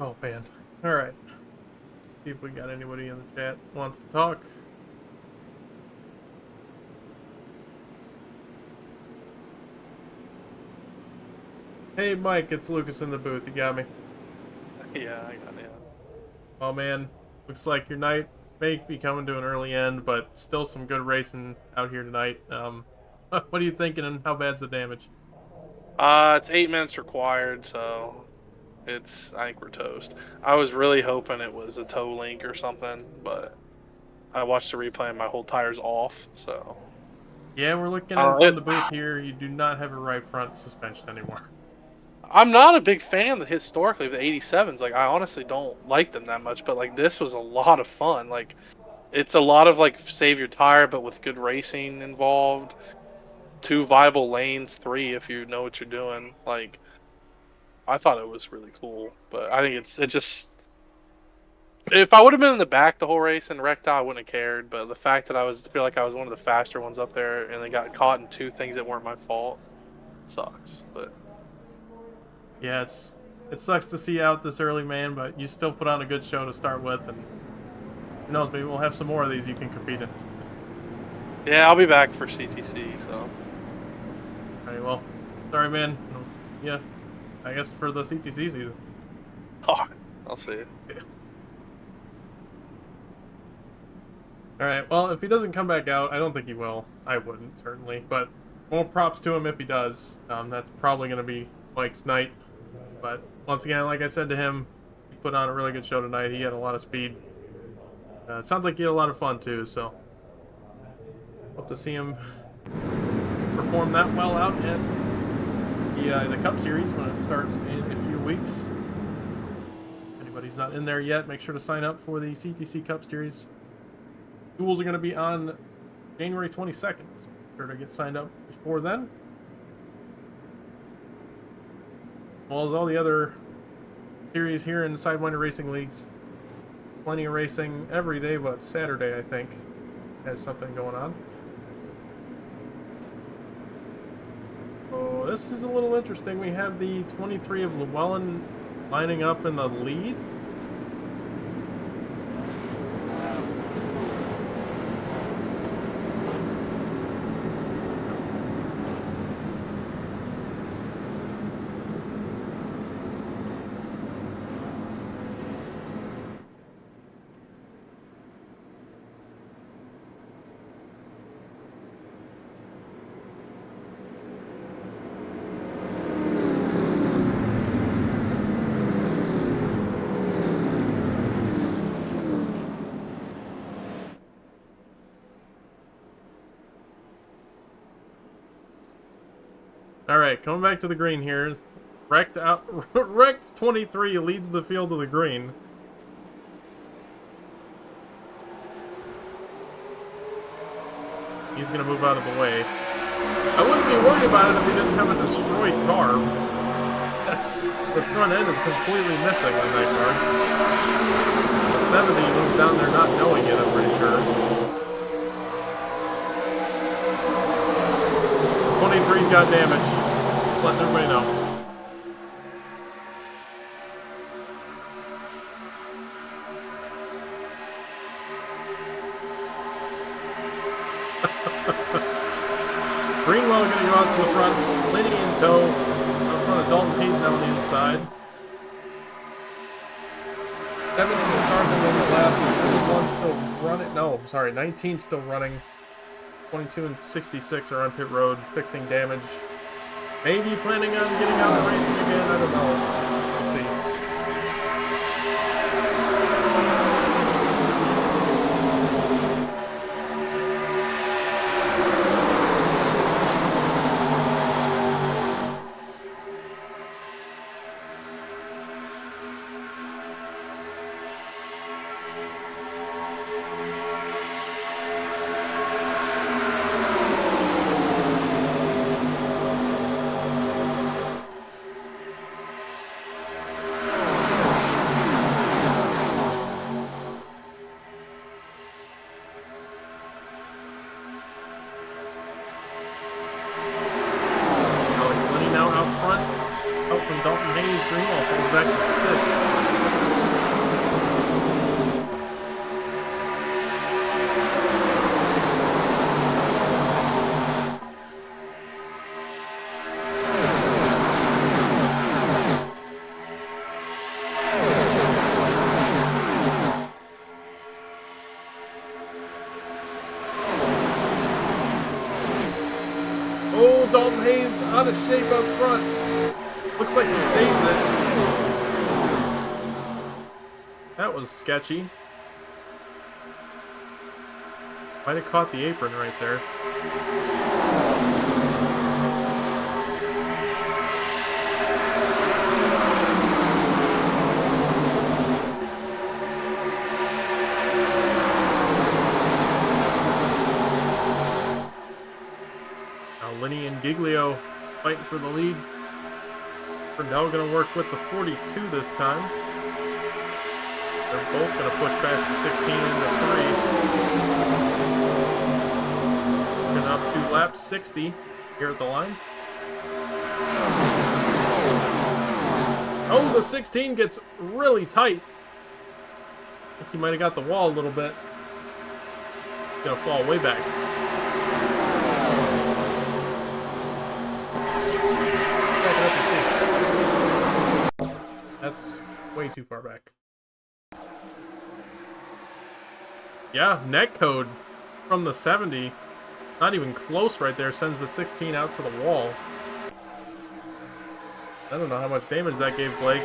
A: Oh, man. Alright. See if we got anybody in the chat who wants to talk. Hey, Mike, it's Lucas in the booth. You got me?
C: Yeah, I got it.
A: Oh, man. Looks like your night may be coming to an early end, but still some good racing out here tonight. What are you thinking, and how bad's the damage?
C: It's 8 minutes required, so I think we're toast. I was really hoping it was a toe link or something, but I watched the replay and my whole tire's off, so.
A: Yeah, we're looking at it from the booth here. You do not have a right front suspension anymore.
C: I'm not a big fan historically of the 87s. Like, I honestly don't like them that much, but like this was a lot of fun. Like, it's a lot of like save your tire, but with good racing involved. 2 viable lanes, 3 if you know what you're doing. Like, I thought it was really cool, but I think it just. If I would have been in the back the whole race and wrecked out, I wouldn't have cared. But the fact that I feel like I was one of the faster ones up there, and they got caught in 2 things that weren't my fault, sucks. But
A: Yeah, it sucks to see you out this early, man, but you still put on a good show to start with, and who knows, maybe we'll have some more of these you can compete in.
C: yeah, I'll be back for CTC. So.
A: Alright, well, sorry, man. Yeah, I guess for the CTC season.
C: Oh, I'll see you.
A: Yeah. Alright, well, if he doesn't come back out, I don't think he will. I wouldn't, certainly. But more props to him if he does. That's probably going to be Mike's night. But once again, like I said to him, he put on a really good show tonight. He had a lot of speed. It sounds like he had a lot of fun, too, so hope to see him perform that well out at the Cup Series when it starts in a few weeks. If anybody's not in there yet, make sure to sign up for the CTC Cup Series. Duels are going to be on January 22nd. So be sure to get signed up before then. As well as all the other series here in the Sidewinder Racing Leagues. Plenty of racing every day, but Saturday, I think, has something going on. So this is a little interesting. We have the 23 of Llewellyn lining up in the lead. All right, coming back to the green here. Wrecked 23 leads the field to the green. He's gonna move out of the way. I wouldn't be worried about it if he didn't have a destroyed car. The front end is completely missing on that car. The 70 moved down there not knowing it, I'm pretty sure. 23's got damage. Letting everybody know. Greenwell gonna go out to the front. Liddy in tow. Out front of Dalton Hayes now on the inside. 17 cars on the lap. 21 still running. No, sorry, 19 still running. 22 and 66 are on pit road, fixing damage. Maybe planning on getting out and racing again. I don't know. We'll see. Dalton Hayes, Greenwell falls back to 6th. Oh, Dalton Hayes out of shape up front. Looks like he saved it. That was sketchy. Might have caught the apron right there. Now Linney and Giglio fighting for the lead. Now going to work with the 42 this time. They're both going to push past the 16 into 3. Looking up to lap 60 here at the line. Oh, the 16 gets really tight. I think he might have got the wall a little bit. He's going to fall way back. That's way too far back. Yeah, net code from the 70. Not even close right there. Sends the 16 out to the wall. I don't know how much damage that gave Blake.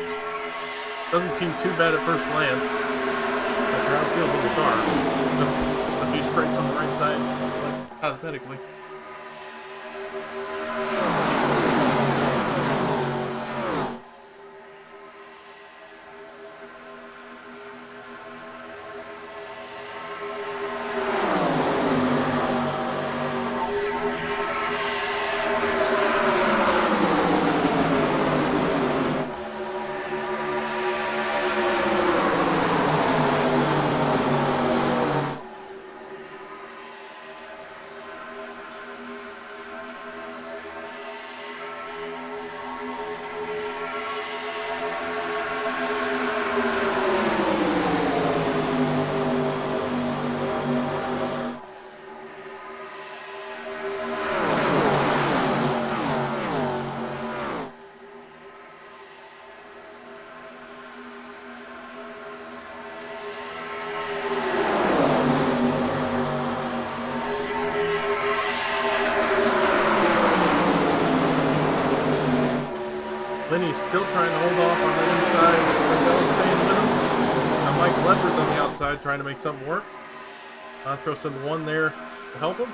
A: Doesn't seem too bad at first glance. After how it feels in the car. Just a few scrapes on the right side, like cosmetically. still trying to hold off on the inside. Miguel staying with him. And Mike Edwards on the outside trying to make something work. Montrose in the one there to help him.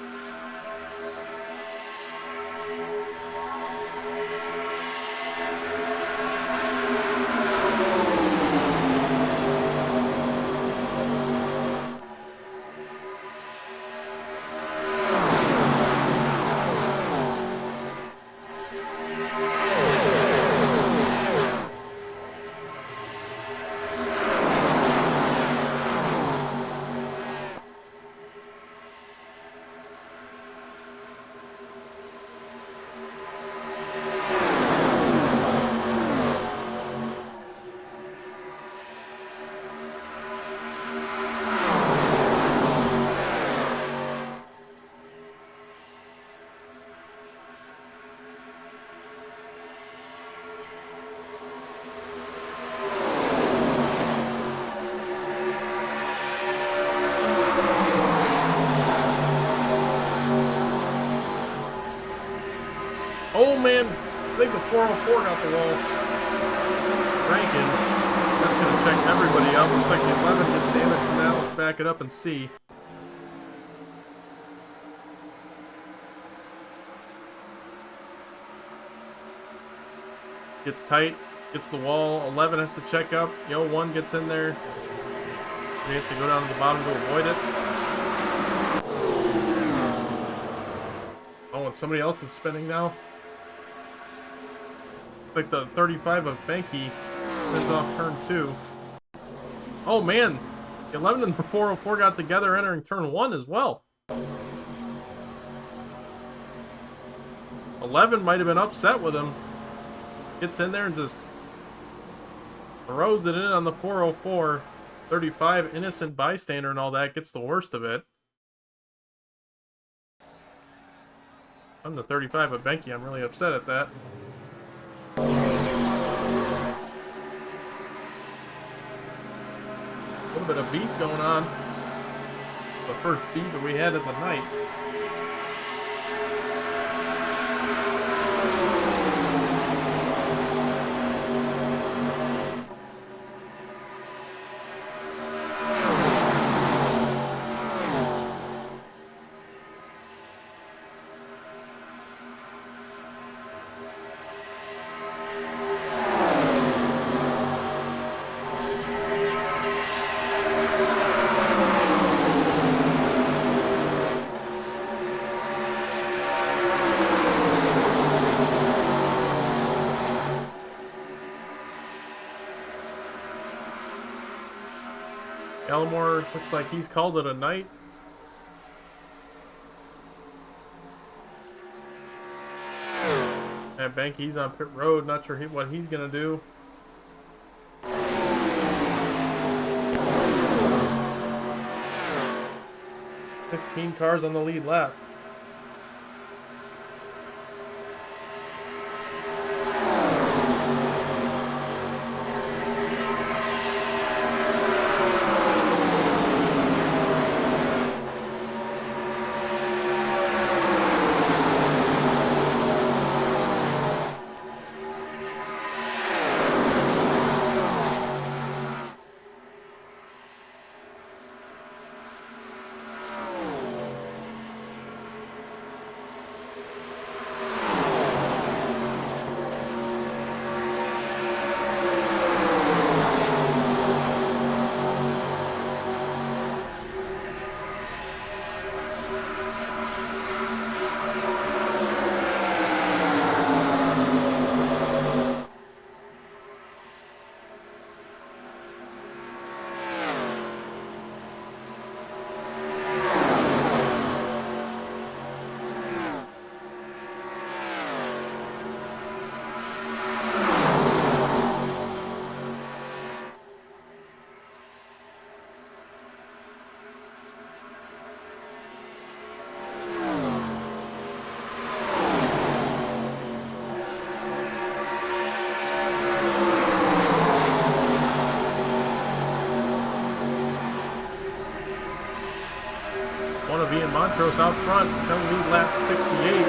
A: Oh man, I think the 404 got the wall. Rankin. That's going to check everybody out. Looks like the 11 gets damaged from that. Let's back it up and see. Gets tight, gets the wall. 11 has to check up. Yo, 1 gets in there. He has to go down to the bottom to avoid it. Oh, and somebody else is spinning now. Like the 35 of Benke spins off turn 2. Oh man, the 11 and the 404 got together entering turn 1 as well. 11 might have been upset with him. Gets in there and just throws it in on the 404. 35 innocent bystander and all that gets the worst of it. I'm the 35 of Benke. I'm really upset at that. A little bit of beef going on. The first beef that we had of the night. Elmore looks like he's called it a night. At Benke, he's on pit road. Not sure what he's gonna do. 15 cars on the lead lap. Montrose out front, going to lead lap 68.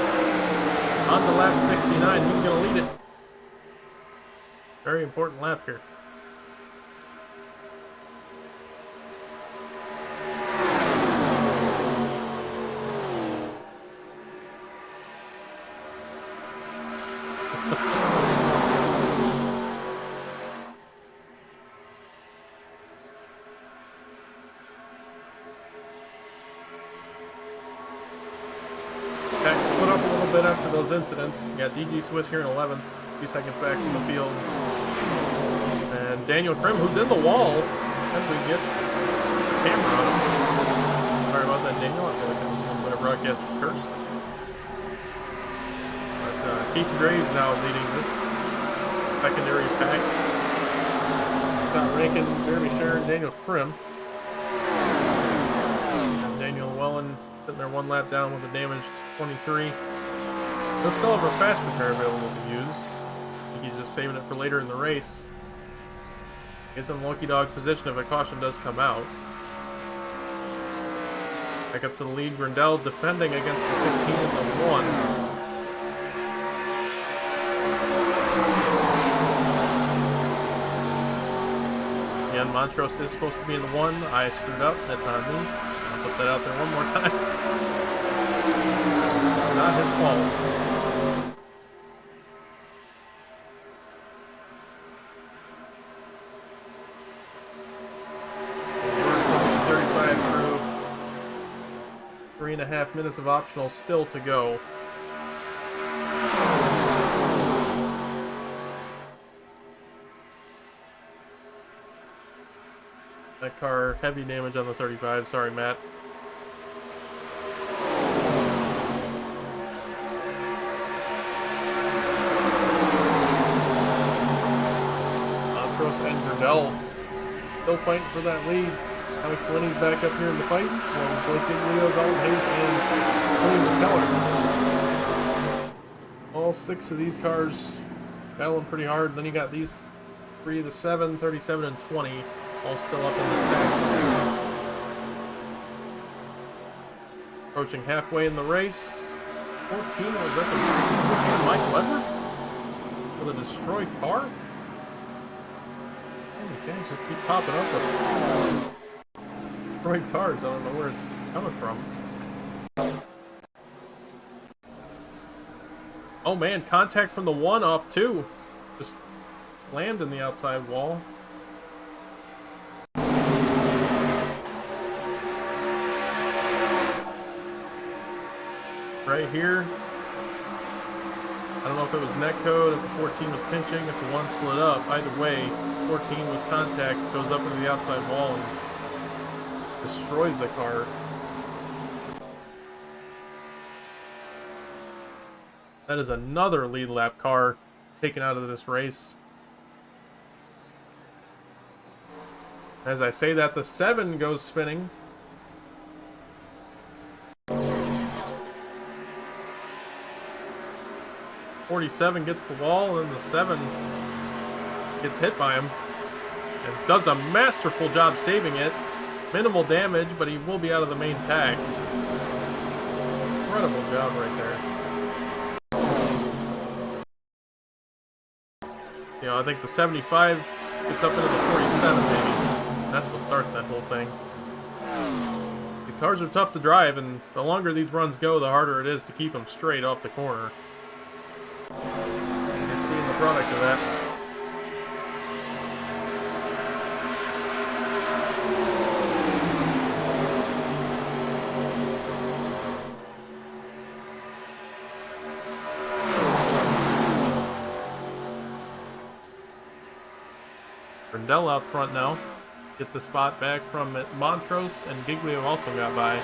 A: On to lap 69, who's going to lead it? Very important lap here. Pack split up a little bit after those incidents. You got DG Swiss here in 11th, 2 seconds back from the field. And Daniel Krim, who's in the wall, as we get the camera on him. Sorry about that, Daniel. I feel like that was a little bit of broadcaster's curse. But Keith Graves now leading this secondary pack. Got Rankin, Jeremy Sharon, Daniel Krim. And Daniel Wellen sitting there one lap down with a damaged 23. He'll still have a fast repair available to use. I think he's just saving it for later in the race. Gets in lucky dog position if a caution does come out. Back up to the lead, Grindel defending against the 16 and the 1. Again, Montrose is supposed to be in the 1. I screwed up. That's on me. I'll put that out there one more time. Not his fault. We're 35 through. 3.5 minutes of optional still to go. That car, heavy damage on the 35. Sorry, Matt. Montrose and Grindel still fighting for that lead. Alex Linney's back up here in the fight. Blake Leo, Dalton Hayes, and William McKellar. All 6 of these cars battling pretty hard. Then you got these 3, the 7, 37, and 20. All still up in this pack. Approaching halfway in the race. 14 was that the Michael Edwards with a destroyed car? Man, these guys just keep popping up with destroyed cars. I don't know where it's coming from. Oh man, contact from the 1 off 2. Just slammed in the outside wall. Right here. I don't know if it was net code, if the 14 was pinching, if the 1 slid up. Either way, 14 with contact goes up into the outside wall and destroys the car. That is another lead lap car taken out of this race. As I say that, the 7 goes spinning. 47 gets the wall, and the 7 gets hit by him. And does a masterful job saving it. Minimal damage, but he will be out of the main pack. Incredible job right there. You know, I think the 75 gets up into the 47 maybe. That's what starts that whole thing. The cars are tough to drive, and the longer these runs go, the harder it is to keep them straight off the corner. You're seeing the product of that. Grindel out front now. Get the spot back from Montrose, and Giglio also got by.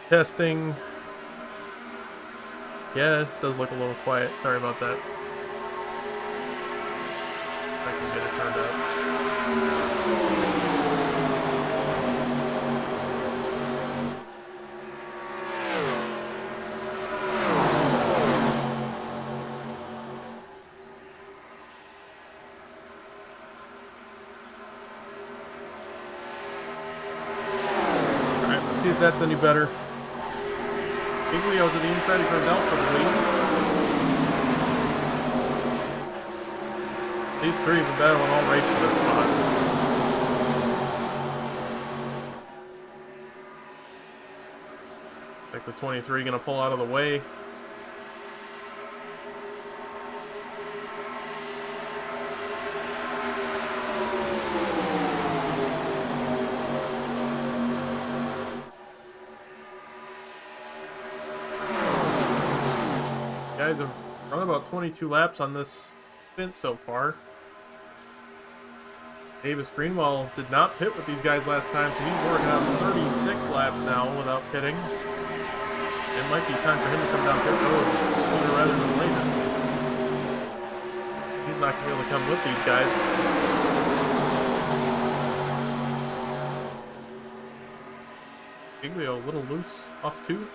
A: Testing. Yeah, it does look a little quiet. Sorry about that. I can get it turned up. if that's any better. Giglio to the inside of Grandel for the lead. These three have been battling all race for this spot. Like the 23 going to pull out of the way. Guys have run about 22 laps on this stint so far. Davis Greenwald did not pit with these guys last time, so he's working on 36 laps now without pitting. It might be time for him to come down pit road sooner rather than later. He's not going to be able to come with these guys. Giglio a little loose off two.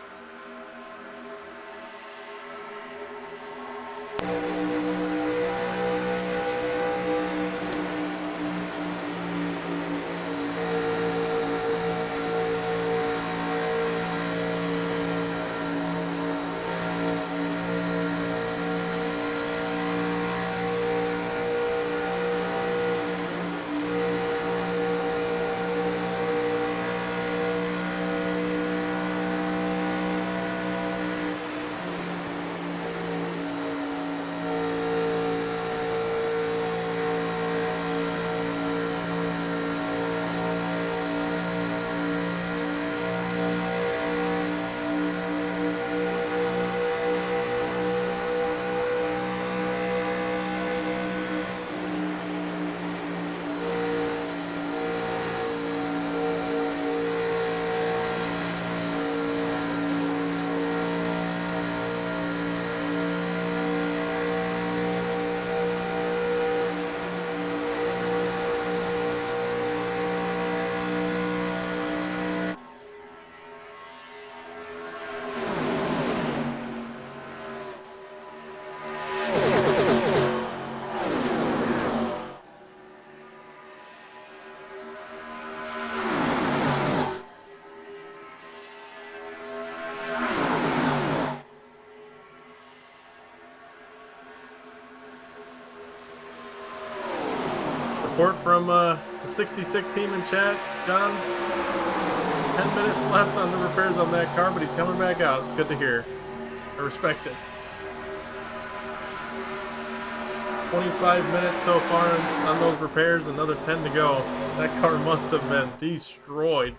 A: Report from the 66 team in chat, John. 10 minutes left on the repairs on that car, but he's coming back out. It's good to hear. I respect it. 25 minutes so far on those repairs, another 10 to go. That car must have been destroyed.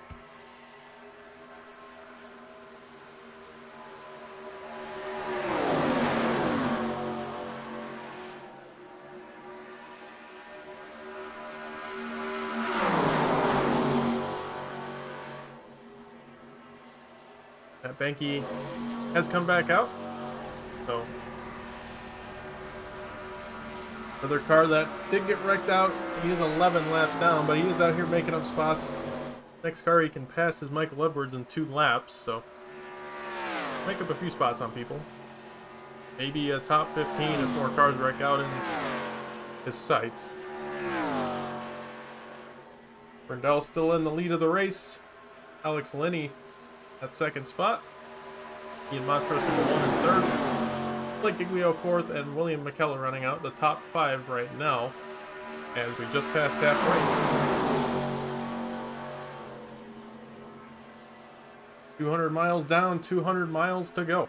A: That Banky has come back out. So another car that did get wrecked out. He is 11 laps down, but he is out here making up spots. Next car he can pass is Michael Edwards in 2 laps, so make up a few spots on people. Maybe a top 15 if more cars wreck out in his sights. Brindell's still in the lead of the race. Alex Linney at second spot. Ian Montrose in 1 and 3rd. Blake Giglio 4th, and William McKellar running out the top 5 right now as we just passed halfway. 200 miles down, 200 miles to go.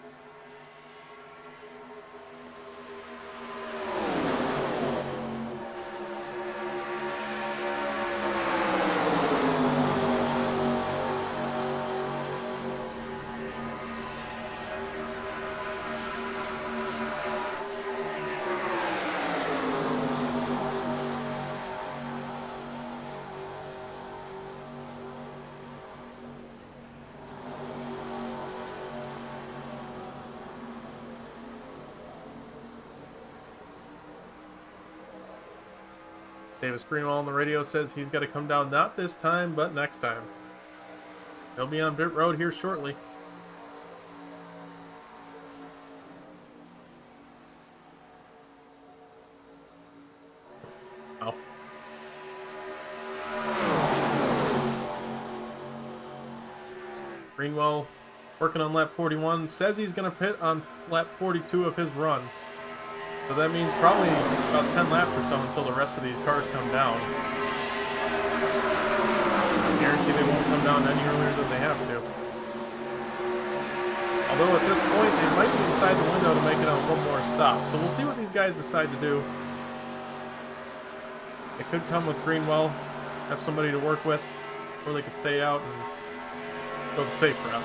A: Davis Greenwald on the radio says he's got to come down not this time, but next time. He'll be on pit road here shortly. Oh. Greenwell working on lap 41, says he's going to pit on lap 42 of his run. So that means probably about 10 laps or so until the rest of these cars come down. I guarantee they won't come down any earlier than they have to. Although at this point, they might be inside the window to make it on one more stop. So we'll see what these guys decide to do. It could come with Greenwell, have somebody to work with, or they could stay out and go the safe route.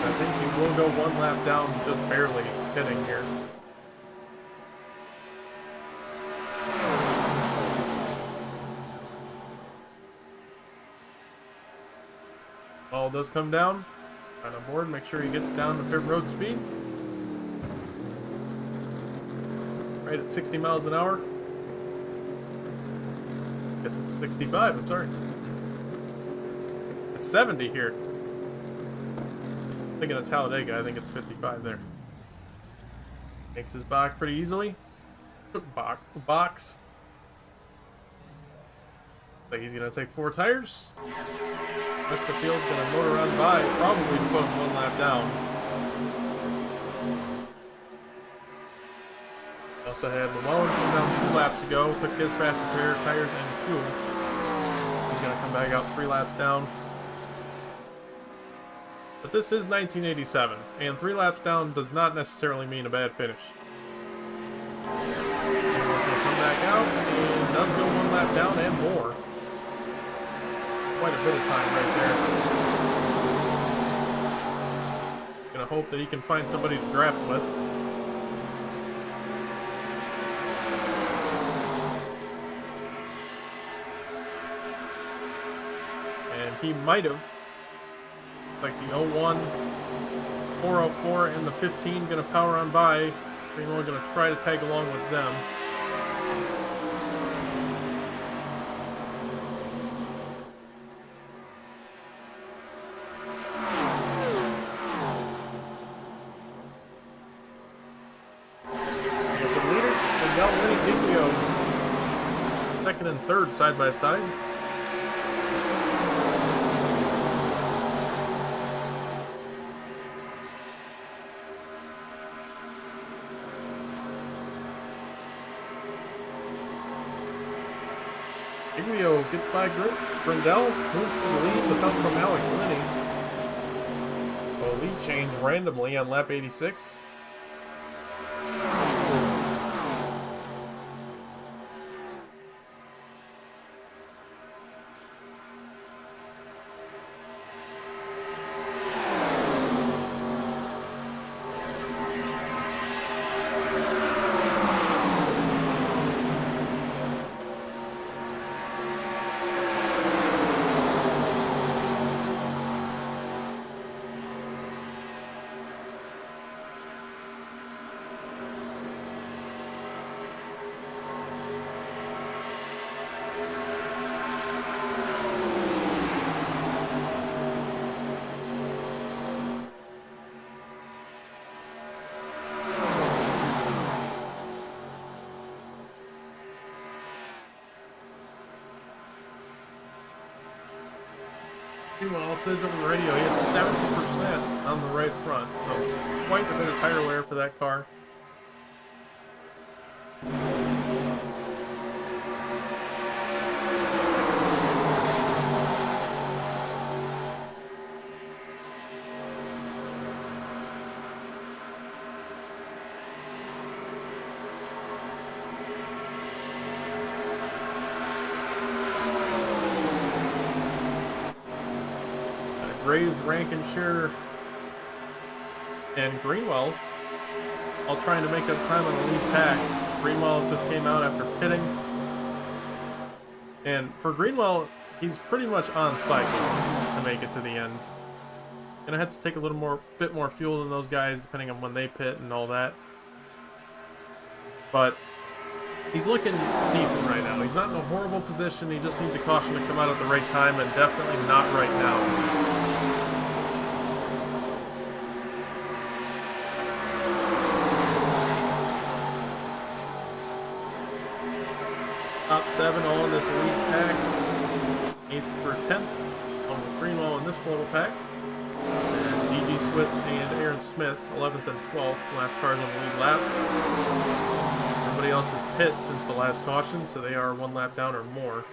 A: I think he will go one lap down, just barely hitting here. Ball does come down. On board, make sure he gets down to pit road speed. Right at 60 miles an hour. Guess it's 65, I'm sorry. It's 70 here. Thinking of Talladega, I think it's 55 there. Makes his box pretty easily. Box. Like he's gonna take 4 tires. Rest of the field's gonna motor on by, probably to put him one lap down. Also had Llewellyn come down 2 laps ago, took his fast repair, tires, and fuel. He's gonna come back out 3 laps down. But this is 1987, and 3 laps down does not necessarily mean a bad finish. And we're going to come back out, and does go 1 lap down and more. Quite a bit of time right there. Gonna hope that he can find somebody to draft with. And he might have. Like the 01, 404, and the 15 gonna power on by. Greenwell gonna try to tag along with them. And the leaders, Giglio, second and third side by side. Giglio gets by Grindel, moves to the lead with help from Alex Linney. A lead change randomly on lap 86. Well, it says over the radio he had 70% on the right front, so quite a bit of tire wear for that car. Graves, Rankinshire, and Greenwell all trying to make up time on the lead pack. Greenwell just came out after pitting. And for Greenwell, he's pretty much on cycle to make it to the end. Gonna have to take a bit more fuel than those guys, depending on when they pit and all that. But he's looking decent right now. He's not in a horrible position. He just needs a caution to come out at the right time, and definitely not right now. Top 7 all in this lead pack. 8th through 10th on Greenwald in this photo pack. And DG Swiss and Aaron Smith, 11th and 12th, last cars on the lead lap. Everybody else has pit since the last caution, so they are 1 lap down or more.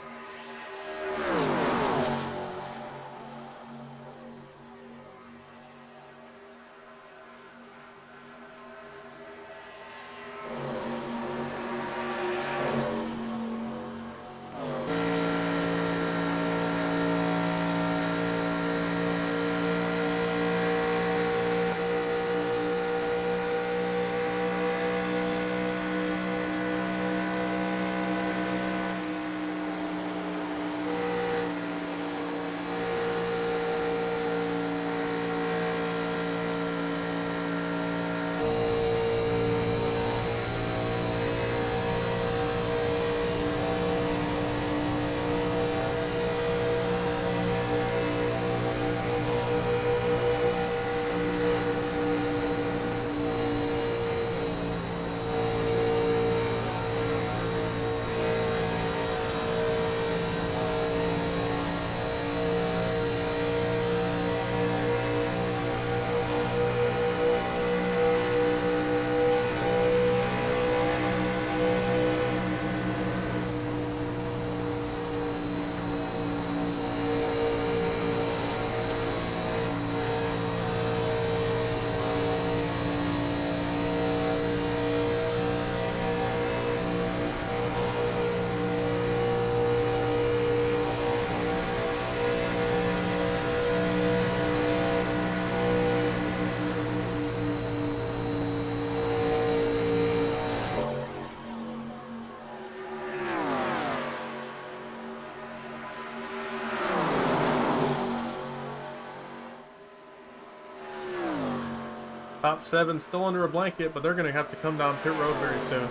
A: Top 7 still under a blanket, but they're going to have to come down pit road very soon.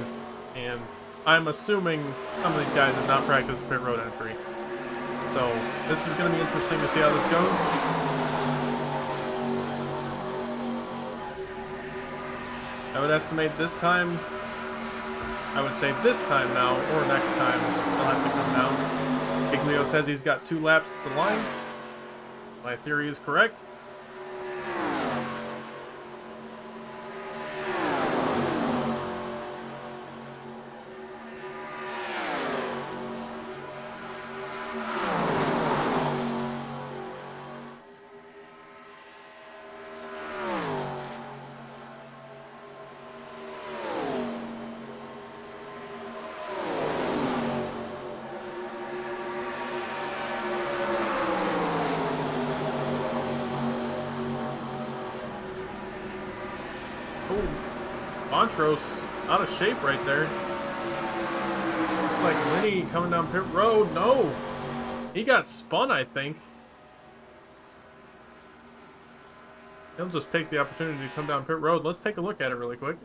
A: And I'm assuming some of these guys have not practiced pit road entry. So this is going to be interesting to see how this goes. I would estimate this time, I would say this time now, or next time, they'll have to come down. Giglio says he's got 2 laps to the line. My theory is correct. Montrose out of shape right there. Looks like Lenny coming down pit road. No, he got spun, I think. He'll just take the opportunity to come down pit road. Let's take a look at it really quick.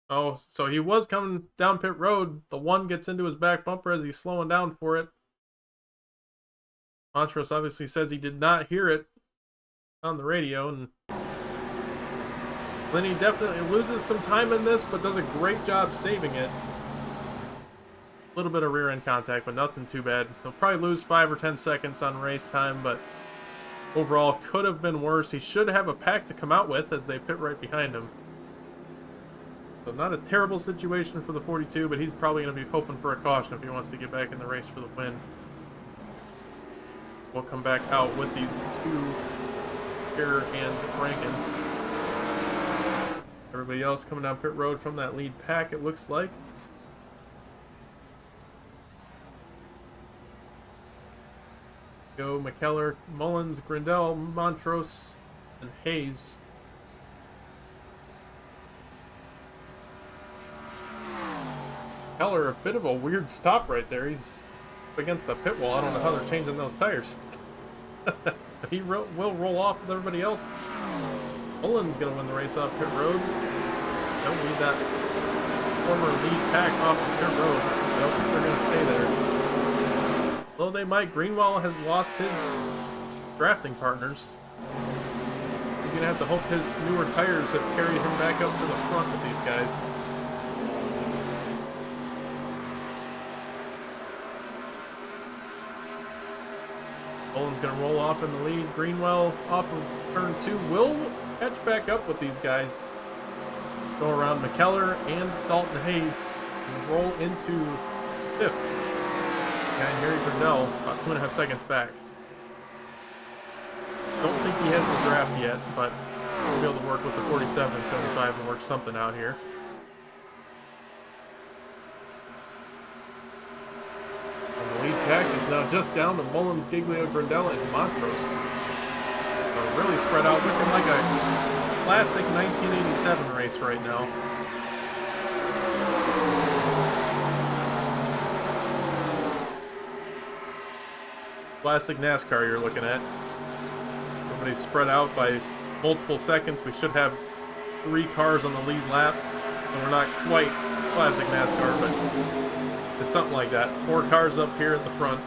A: Oh, so he was coming down pit road. The one gets into his back bumper as he's slowing down for it. Montrose obviously says he did not hear it on the radio, and Lenny definitely loses some time in this, but does a great job saving it. A little bit of rear end contact, but nothing too bad. He'll probably lose 5 or 10 seconds on race time, but overall could have been worse. He should have a pack to come out with as they pit right behind him. So not a terrible situation for the 42, but he's probably going to be hoping for a caution if he wants to get back in the race for the win. We'll come back out with these 2 and Rankin. Everybody else coming down pit road from that lead pack, it looks like. Go McKellar, Mullins, Grindel, Montrose, and Hayes. McKellar, a bit of a weird stop right there. He's up against the pit wall. I don't know how they're changing those tires. He will roll off with everybody else. Mullins going to win the race off pit road. Don't need that former lead pack off the pit road. I don't think they're going to stay there. Though they might. Greenwald has lost his drafting partners. He's going to have to hope his newer tires have carried him back up to the front with these guys. Olin's going to roll off in the lead. Greenwell off of turn 2 will catch back up with these guys. Go around McKellar and Dalton Hayes and roll into 5th. And Harry Brindell about 2.5 seconds back. Don't think he has the draft yet, but we'll be able to work with the 47 and 75 and work something out here. Lead pack is now just down to Mullins, Giglio, Grindella, and Montrose. So really spread out, looking like a classic 1987 race right now. Classic NASCAR you're looking at. Everybody's spread out by multiple seconds. We should have 3 cars on the lead lap. And we're not quite classic NASCAR, but it's something like that. 4 cars up here at the front.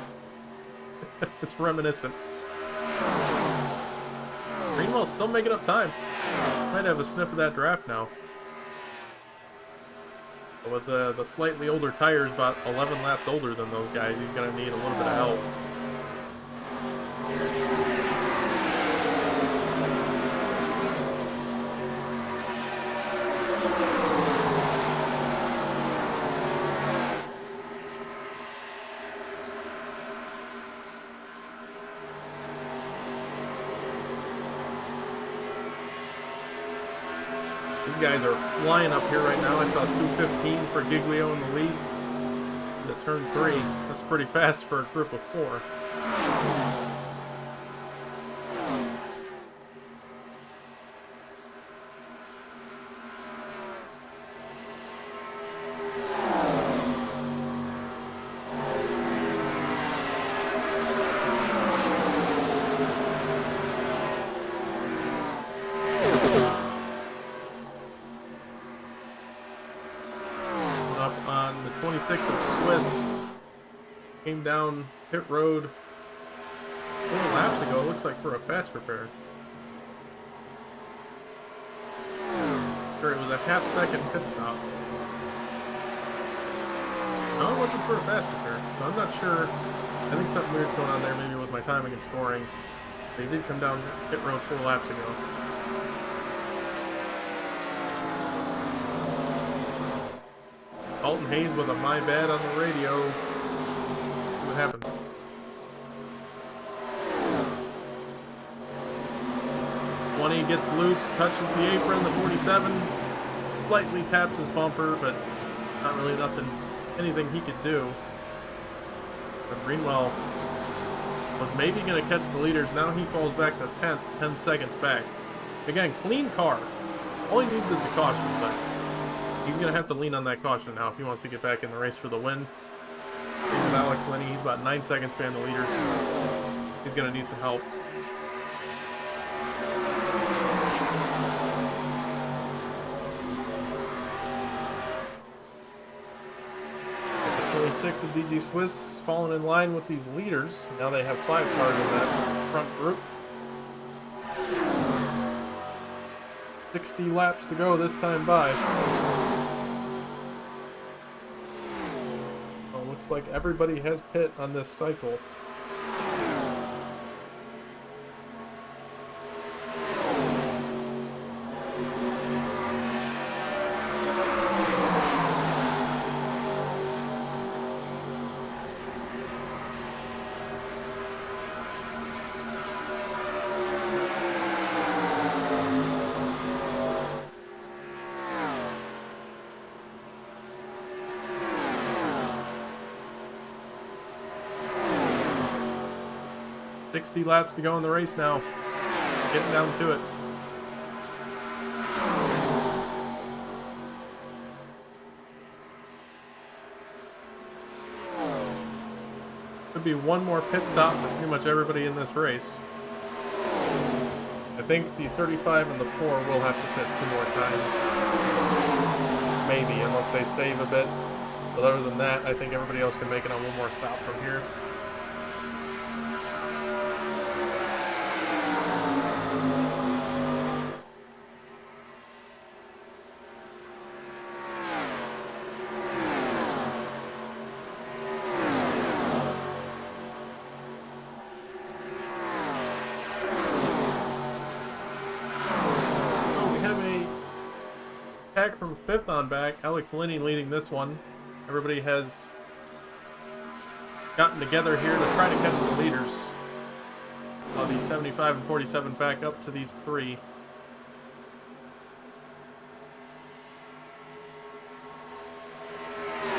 A: It's reminiscent. Greenwell's still making up time. Might have a sniff of that draft now. But with the slightly older tires, about 11 laps older than those guys, he's going to need a little bit of help. These guys are flying up here right now. I saw 2:15 for Giglio in the lead into turn 3. That's pretty fast for a group of 4. On the 26 of Swiss, came down pit road 4 laps ago, looks like for a fast repair. Sure, it was a half-second pit stop. No, it wasn't for a fast repair, so I'm not sure. I think something weird's going on there, maybe with my timing and scoring. They did come down pit road 4 laps ago. Dalton Hayes with a "my bad" on the radio. See what happened. He gets loose, touches the apron. The 47 slightly taps his bumper, but not really anything he could do. But Greenwell was maybe going to catch the leaders. Now he falls back to 10th, 10 seconds back. Again, clean car. All he needs is a caution, but he's going to have to lean on that caution now if he wants to get back in the race for the win. Same with Alex Linney. He's about 9 seconds behind the leaders. He's going to need some help. 26 of DG Swiss falling in line with these leaders. Now they have 5 cars in that front group. 60 laps to go this time by. Well, looks like everybody has pit on this cycle. Laps to go in the race now. Getting down to it. Could be one more pit stop for pretty much everybody in this race. I think the 35 and the 4 will have to pit 2 more times. Maybe, unless they save a bit. But other than that, I think everybody else can make it on one more stop from here. back from 5th on back. Alex Linney leading this one. Everybody has gotten together here to try to catch the leaders. While these 75 and 47 back up to these three.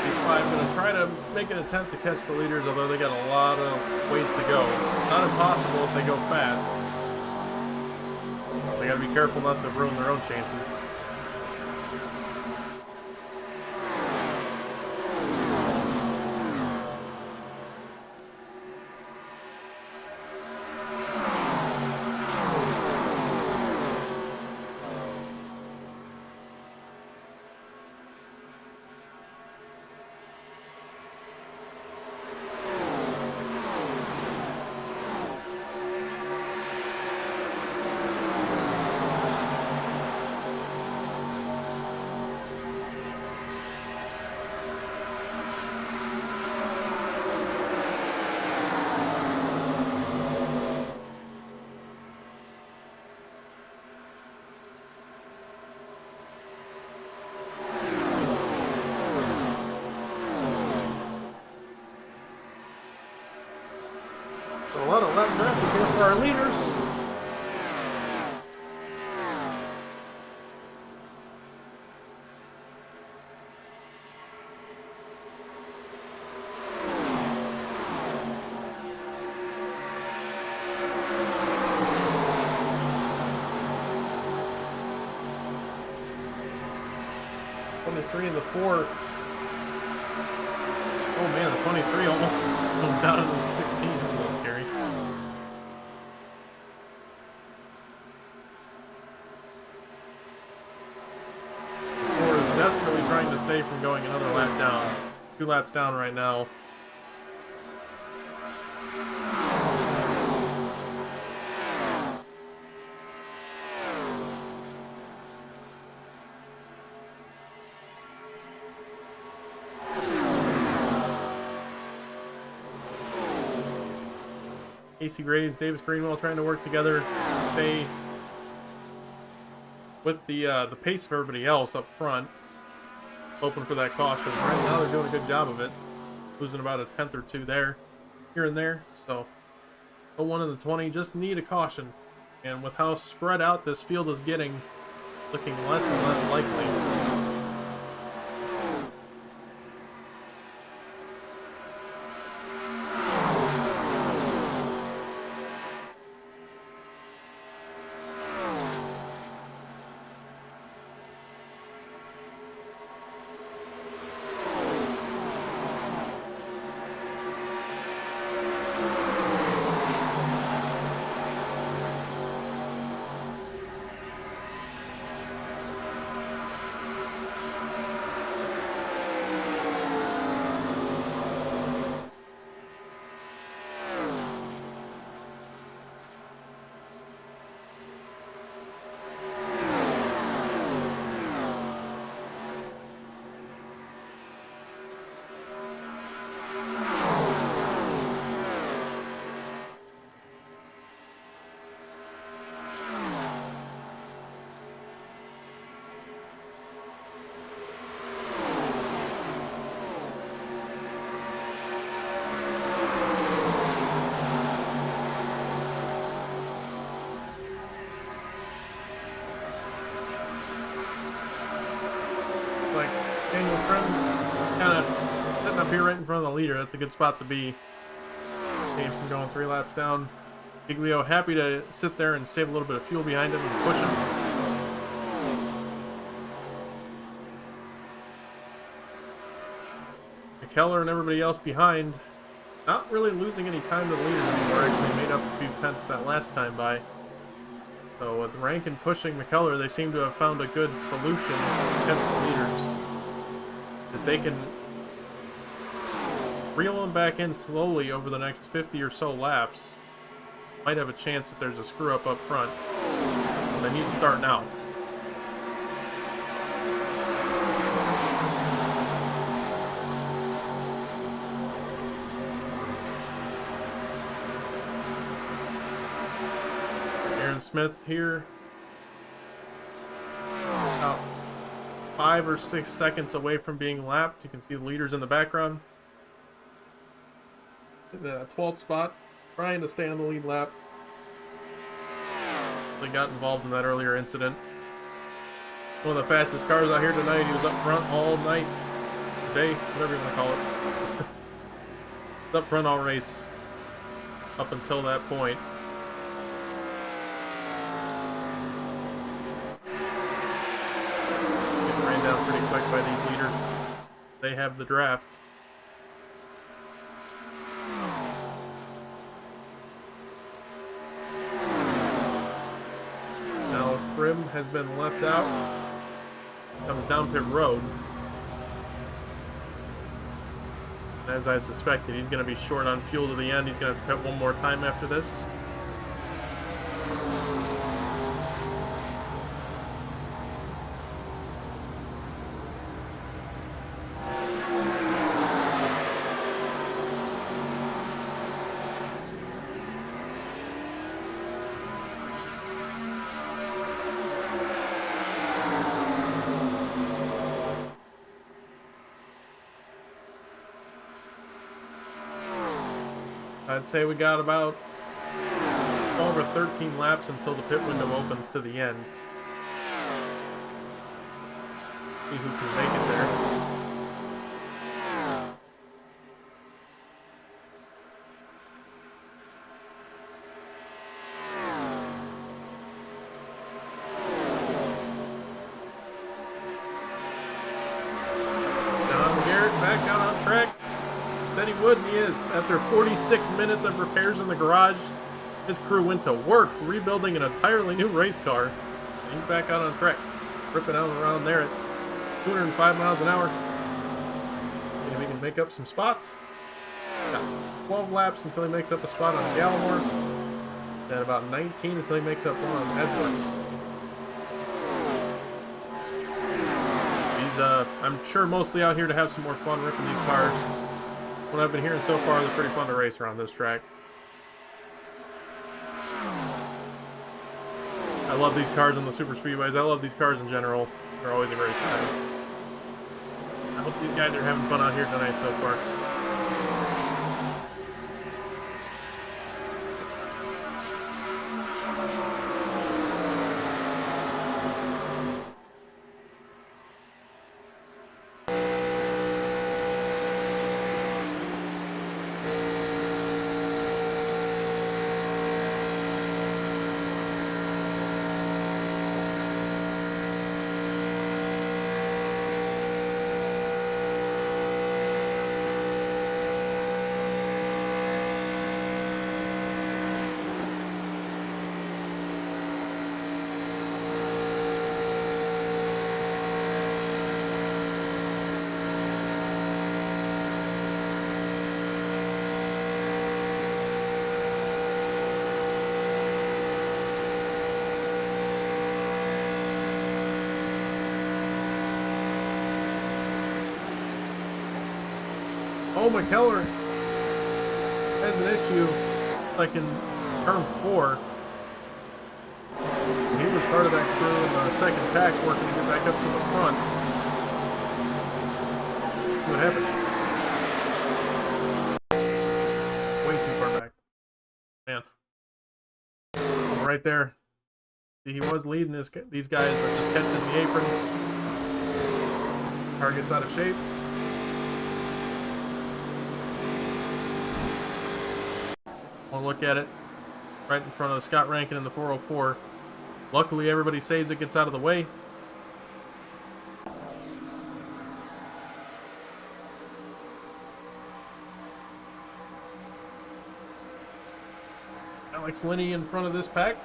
A: These five going to try to make an attempt to catch the leaders, although they got a lot of ways to go. It's not impossible if they go fast. They got to be careful not to ruin their own chances. So a lot of lap traffic here for our leaders. The 3 and the 4. Oh man, the 23 almost goes down into the 16. That's a little scary. The 4 is desperately trying to stay from going another lap down. 2 laps down right now. Casey Graves, Davis Greenwell trying to work together, stay with the pace of everybody else up front, hoping for that caution. Right now they're doing a good job of it, losing about a 10th or 2 there, here and there. So, 1 in the 20, just need a caution. And with how spread out this field is getting, looking less and less likely. Kind of sitting up here right in front of the leader. That's a good spot to be. Staying from going 3 laps down. Giglio happy to sit there and save a little bit of fuel behind him and push him. McKellar and everybody else behind, not really losing any time to the leaders anymore. Actually made up a few tenths that last time by. So with Rankin pushing McKellar, they seem to have found a good solution against the leaders. That they can reel them back in slowly over the next 50 or so laps. Might have a chance that there's a screw up front. But they need to start now. Aaron Smith here. About 5 or 6 seconds away from being lapped. You can see the leaders in the background. In the 12th spot, trying to stay on the lead lap. They got involved in that earlier incident. One of the fastest cars out here tonight. He was up front all night, day, whatever you want to call it. He was up front all race up until that point. Getting rained down pretty quick by these leaders. They have the draft. Now Prim has been left out. Comes down pit road. As I suspected, he's going to be short on fuel to the end. He's going to have to pit one more time after this. I'd say we got about 12 or 13 laps until the pit window opens to the end. See who can make it there. John Garrett back out on track. Said he would, and he is. After 46 minutes of repairs in the garage, his crew went to work rebuilding an entirely new race car. And he's back out on track, ripping out around there at 205 miles an hour. See if he can make up some spots. Got 12 laps until he makes up a spot on Gallimore, and about 19 until he makes up one on Edwards. He's, I'm sure, mostly out here to have some more fun ripping these cars. What I've been hearing so far, they're pretty fun to race around this track. I love these cars on the super speedways. I love these cars in general. They're always a great time. I hope these guys are having fun out here tonight so far. Oh, McKellar has an issue like in turn 4. He was part of that crew in the second pack working to get back up to the front. What happened? Way too far back. Man. Right there. See, he was leading these guys, but just catching the apron. Car gets out of shape. One look at it, right in front of Scott Rankin in the 404. Luckily, everybody saves it, gets out of the way. Alex Linney in front of this pack.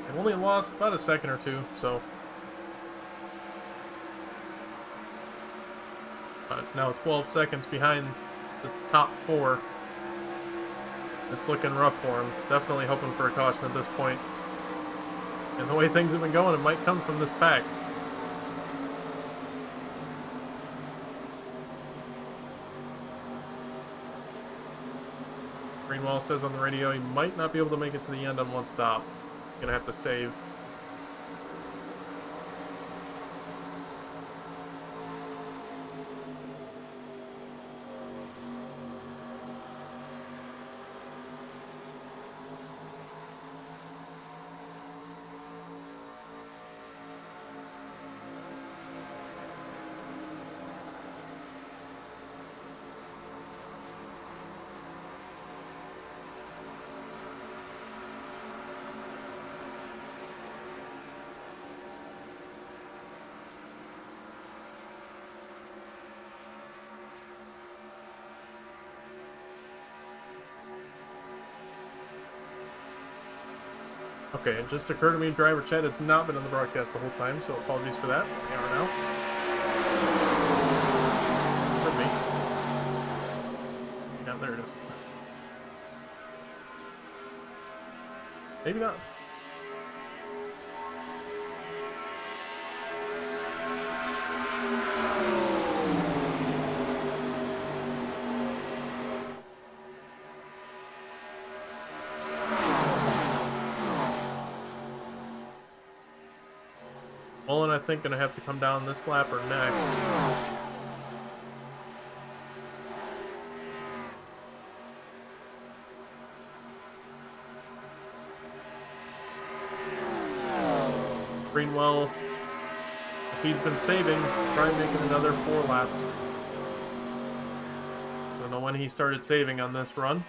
A: They only lost about a second or two, so. But now 12 seconds behind the top 4. It's looking rough for him. Definitely hoping for a caution at this point. And the way things have been going, it might come from this pack. Greenwald says on the radio he might not be able to make it to the end on one stop. Gonna have to save. Okay, it just occurred to me driver chat has not been on the broadcast the whole time, so apologies for that. They are now. Could be. Yeah, there it is. Maybe not. Mullen, I think, gonna have to come down this lap or next. Greenwell, if he's been saving, try making another 4 laps. Don't know when he started saving on this run.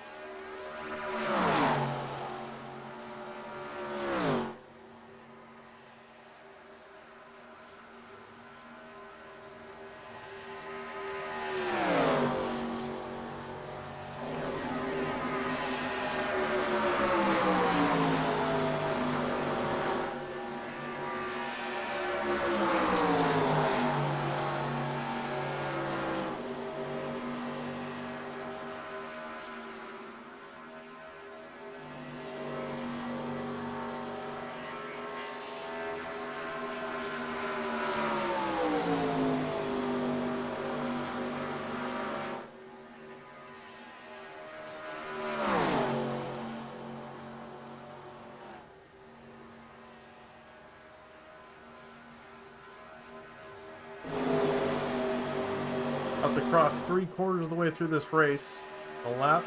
A: Up to cross 3/4 of the way through this race. A lap.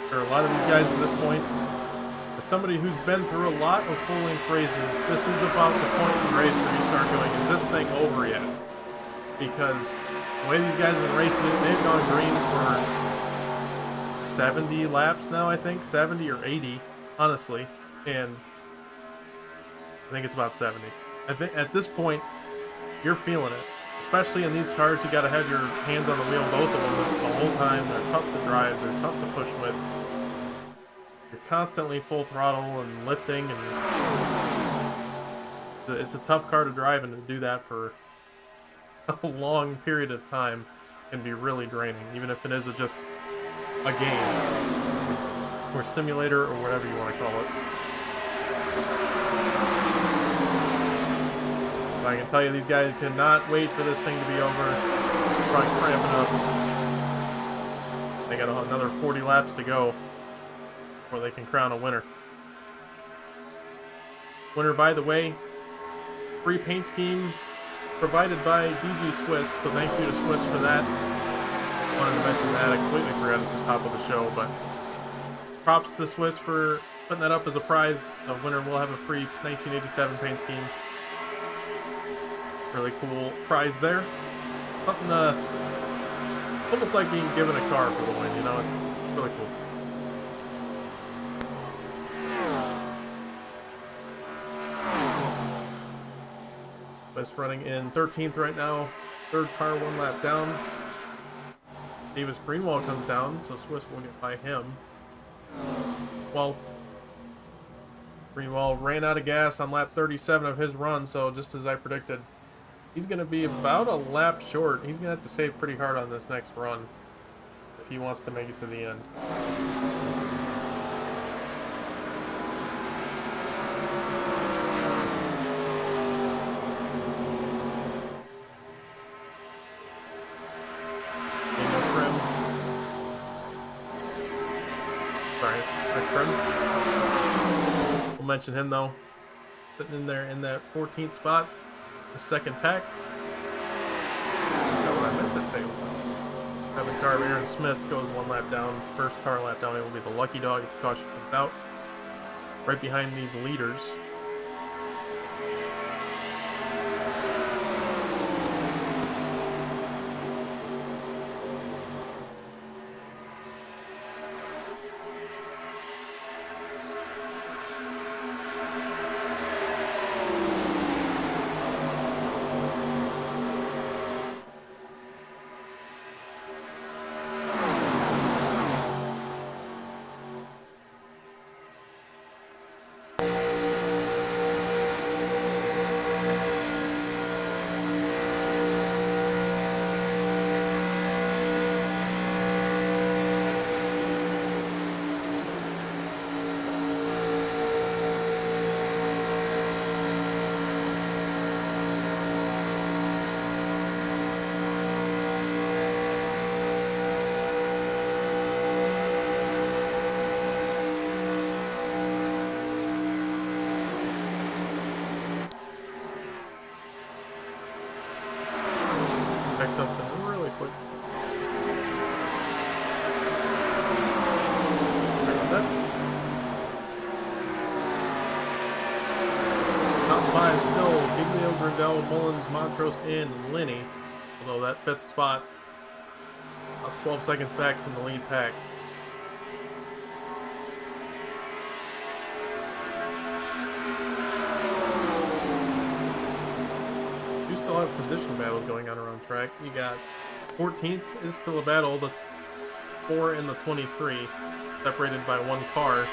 A: There are a lot of these guys at this point. As somebody who's been through a lot of full-length races, this is about the point in the race where you start going, is this thing over yet? Because the way these guys have been racing it, they've gone green for 70 laps now, I think. 70 or 80, honestly. And I think it's about 70. I think at this point, you're feeling it. Especially in these cars, you gotta have your hands on the wheel, both of them, the whole time. They're tough to drive, they're tough to push with. You're constantly full throttle and lifting, and it's a tough car to drive, and to do that for a long period of time can be really draining, even if it is just a game or simulator or whatever you want to call it. But I can tell you, these guys cannot wait for this thing to be over. Try cramping up. They got another 40 laps to go before they can crown a winner. Winner, by the way, free paint scheme provided by DG Swiss, so thank you to Swiss for that. Wanted to mention that, I completely forgot at the top of the show, but props to Swiss for putting that up as a prize. A winner will have a free 1987 paint scheme. Really cool prize there. Something almost like being given a car for the win, you know, it's really cool. Swiss running in 13th right now. Third car, 1 lap down. Davis Greenwald comes down, so Swiss will get by him. 12th. Greenwald ran out of gas on lap 37 of his run, so just as I predicted, he's going to be about a lap short. He's going to have to save pretty hard on this next run if he wants to make it to the end. We'll mention him though, sitting in there in that 14th spot, the second pack. That's what I meant to say. Kevin Carver, Aaron Smith goes 1 lap down. First car lap down, it will be the lucky dog if the caution comes out. Right behind these leaders. Top 5 still Giglio, Grindel, Mullins, Montrose, and Linney. Although that 5th spot, about 12 seconds back from the lead pack. You still have position battles going on around track. You got 14th is still a battle. The 4 and the 23, separated by 1 car.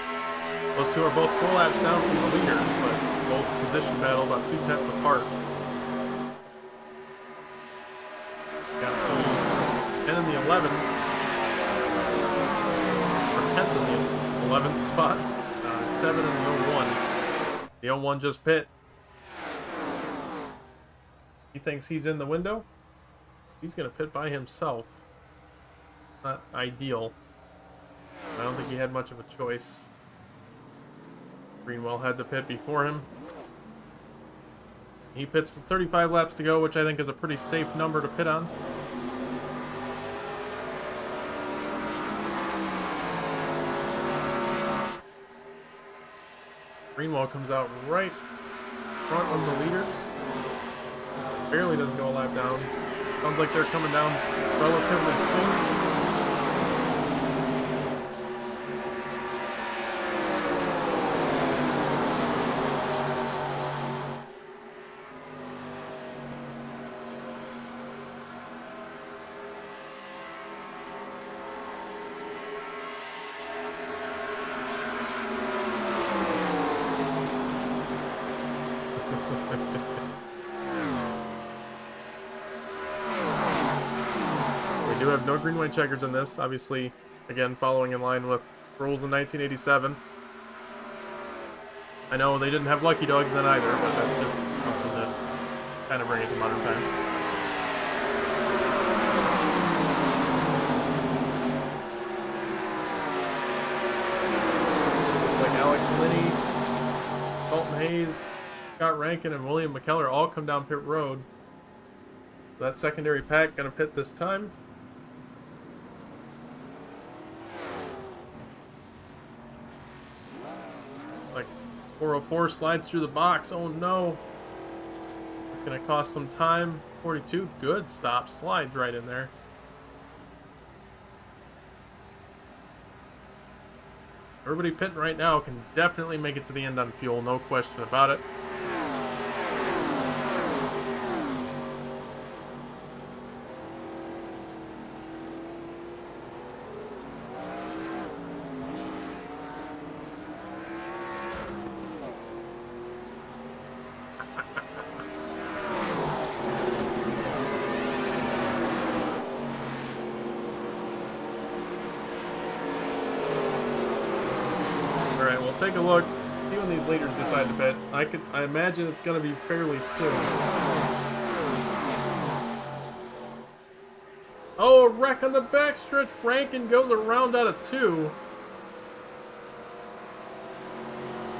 A: Those two are both 4 laps down from the leaders, but both position battle about 2 tenths apart. Got the 10 and the 11, or 10th and the 11th spot. 7 and the 01. The 01 just pit. He thinks he's in the window. He's going to pit by himself. Not ideal. I don't think he had much of a choice. Greenwell had the pit before him. He pits with 35 laps to go, which I think is a pretty safe number to pit on. Greenwell comes out right front of the leaders. Barely doesn't go a lap down. Sounds like they're coming down relatively soon. We do have no green white checkers in this, obviously, again following in line with rules in 1987. I know they didn't have lucky dogs then either, but that's just something to kind of bring it to modern times. Looks like Alex Linney, Dalton Hayes, Scott Rankin, and William McKellar all come down pit road. That secondary pack gonna pit this time. Like 404 slides through the box. Oh no. It's gonna cost some time. 42, good stop. Slides right in there. Everybody pitting right now can definitely make it to the end on fuel, no question about it. Alright, we'll take a look. See when these leaders decide to pit. I imagine it's gonna be fairly soon. Oh, a wreck on the backstretch. Rankin goes around out of 2.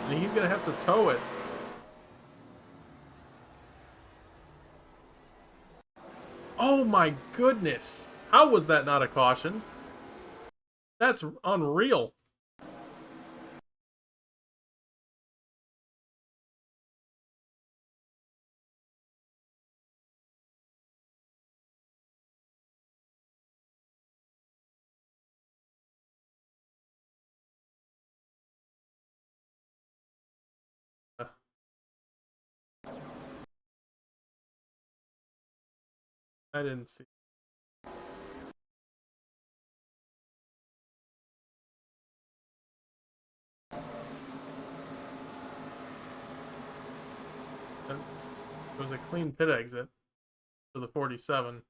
A: And he's gonna have to tow it. Oh my goodness. How was that not a caution? That's unreal. I didn't see. It was a clean pit exit for the 47.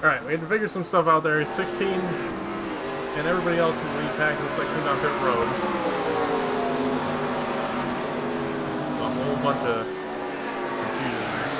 A: Alright, we had to figure some stuff out there. 16 and everybody else in the lead pack looks like came down pit road. A whole bunch of confusion there.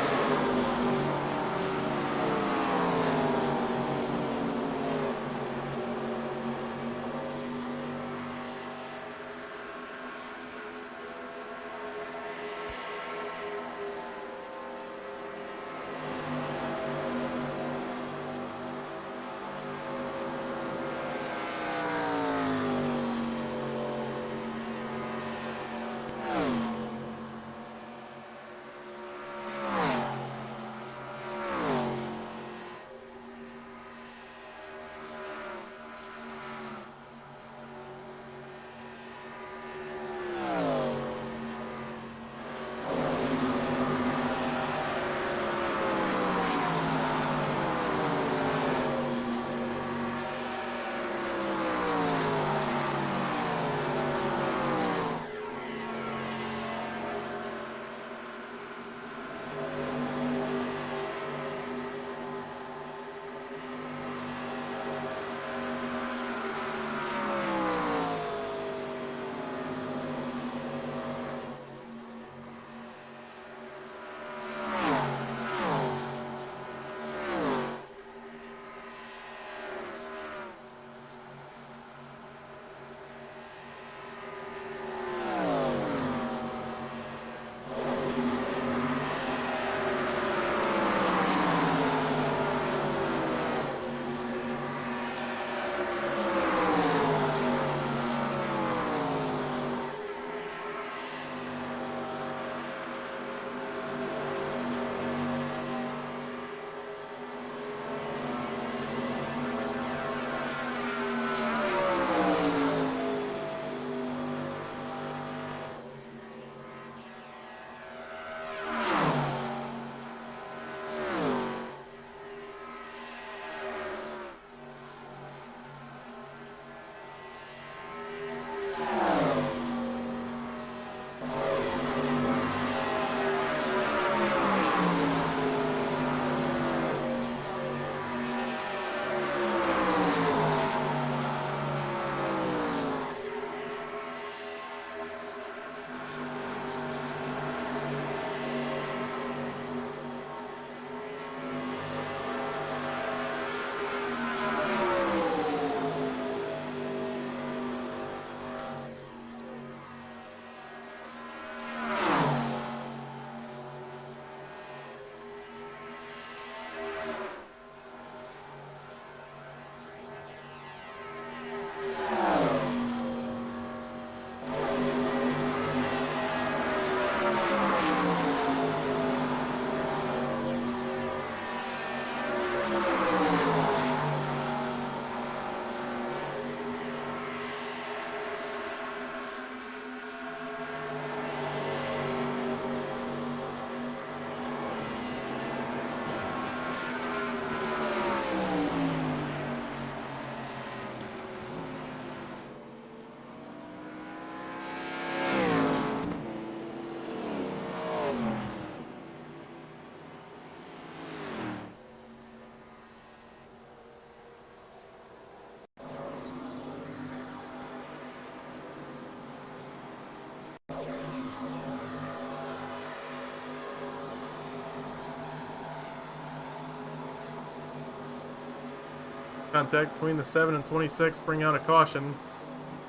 A: Contact between the 7 and 26, bring out a caution.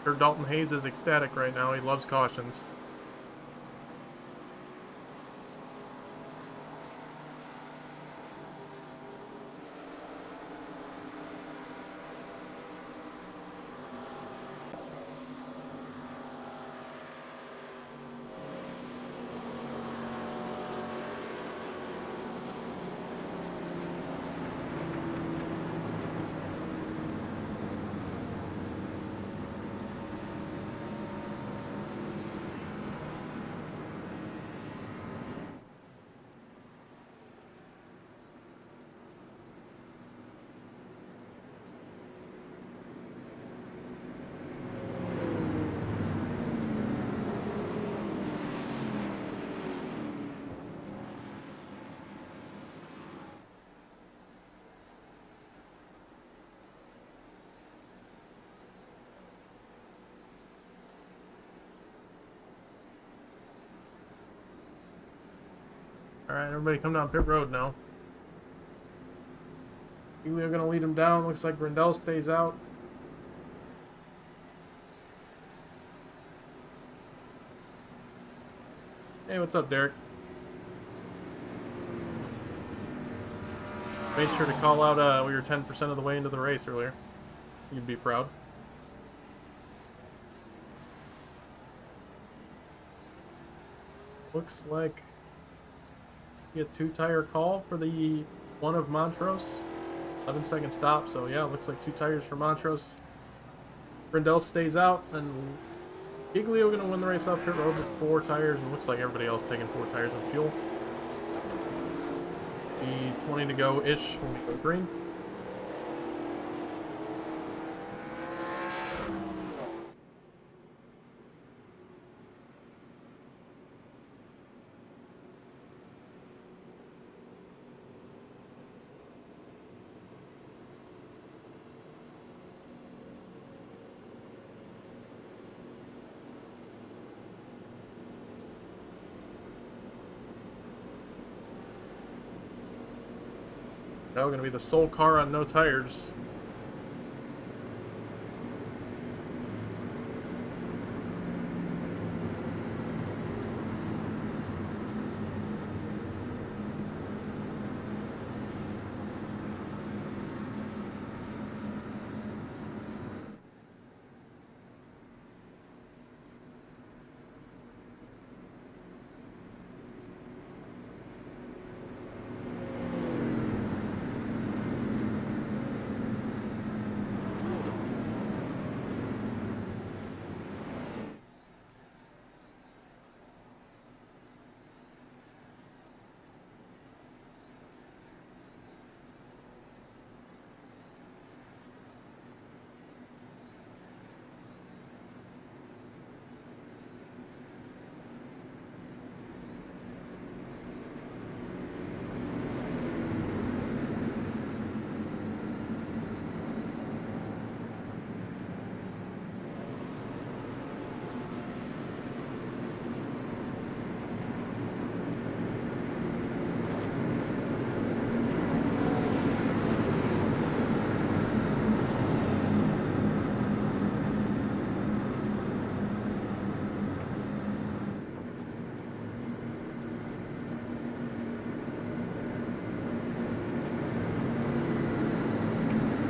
A: Sure, Dalton Hayes is ecstatic right now. He loves cautions. Alright, everybody come down pit road now. We're going to lead him down. Looks like Brindell stays out. Hey, what's up, Derek? Made sure to call out we were 10% of the way into the race earlier. You'd be proud. Looks like you get 2-tire call for the one of Montrose. 11-second stop, so yeah, looks like 2 tires for Montrose. Brindell stays out, and Giglio going to win the race off pit road with 4 tires, and looks like everybody else taking 4 tires of fuel. The 20 to go-ish when we go green. Now going to be the sole car on no tires.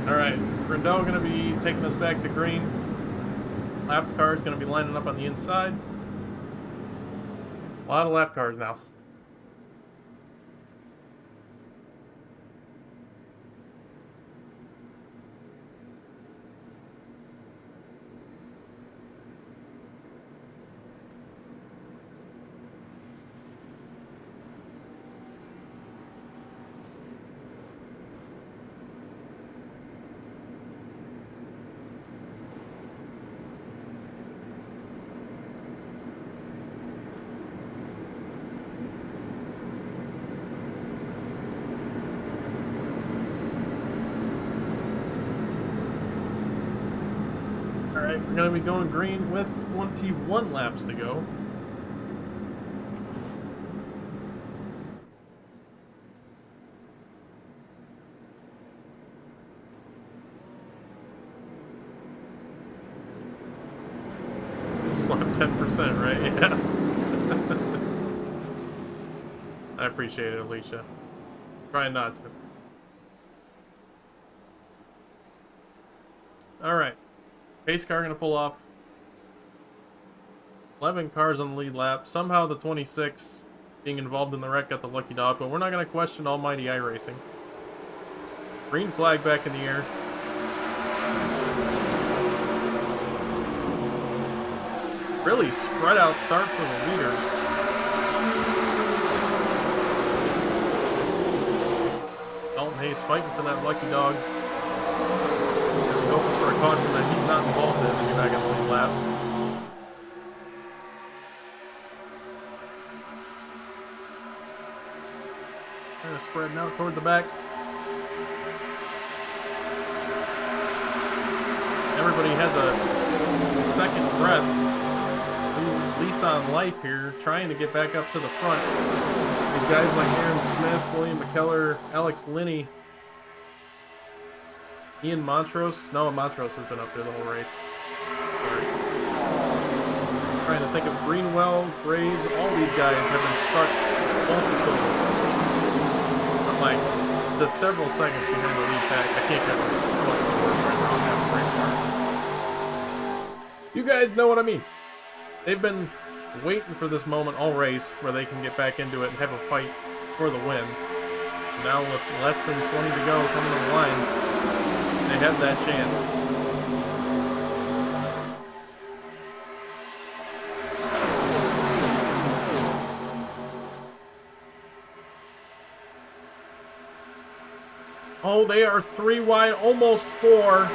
A: Alright, Brindell going to be taking us back to green. Lap car is going to be lining up on the inside. A lot of lap cars now. Alright, we're going to be going green with 21 laps to go. Slap 10%, right? Yeah. I appreciate it, Alicia. Trying not to. Alright. Pace car going to pull off. 11 cars on the lead lap. Somehow the 26 being involved in the wreck got the lucky dog, but we're not going to question almighty iRacing. Green flag back in the air. Really spread out start for the leaders. Dalton Hayes fighting for that lucky dog. Hoping for a caution that he's not involved in to be back on the lead lap. Kind of spreading out toward the back. Everybody has a second breath. Lease on life here, trying to get back up to the front. We There's guys like Aaron Smith, William McKellar, Alex Linney, Ian Montrose. No, Montrose has been up there the whole race. Sorry. I'm trying to think of Greenwell, Graves. All these guys have been stuck multiple, like, just several seconds behind the lead pack. I can't get what the scores right now. I have a brain fart. You guys know what I mean. They've been waiting for this moment all race where they can get back into it and have a fight for the win. Now with less than 20 to go coming to the line, they have that chance. Oh, they are 3 wide, almost 4.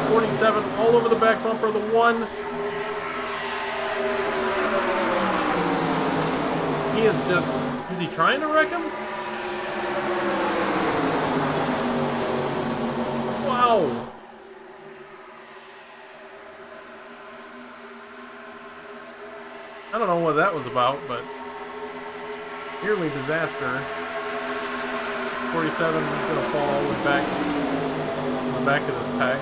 A: 47 all over the back bumper, the 1. He is he trying to wreck him? Wow. I don't know what that was about, but nearly disaster. 47 is going to fall all the way back on the back of this pack.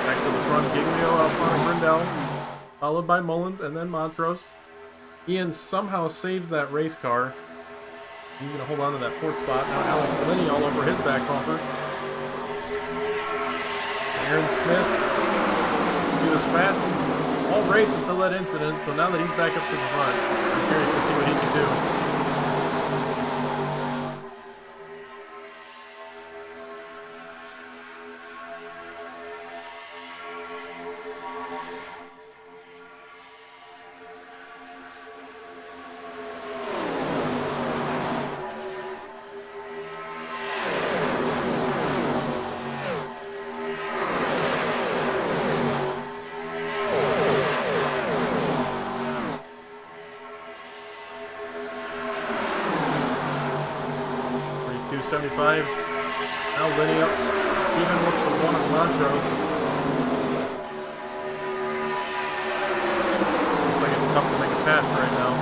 A: Back to the front, Giglio, Alfano, Brindell, followed by Mullins and then Montrose. Ian somehow saves that race car. He's going to hold on to that 4th spot. Now Alex Linney all over his back bumper. Aaron Smith, he was fast all race until that incident, so now that he's back up to the front, I'm curious to see what he can do. .75. Now Linney up, even with the 1 of Montrose. Looks like it's tough to make a pass right now.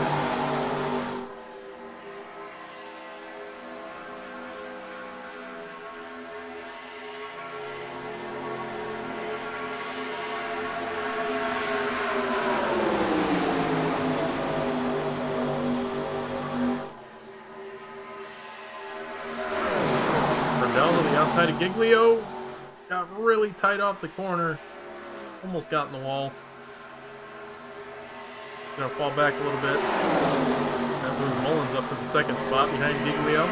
A: Outside of Giglio, got really tight off the corner, almost got in the wall. Gonna fall back a little bit. That moves Mullins up to the 2nd spot behind Giglio.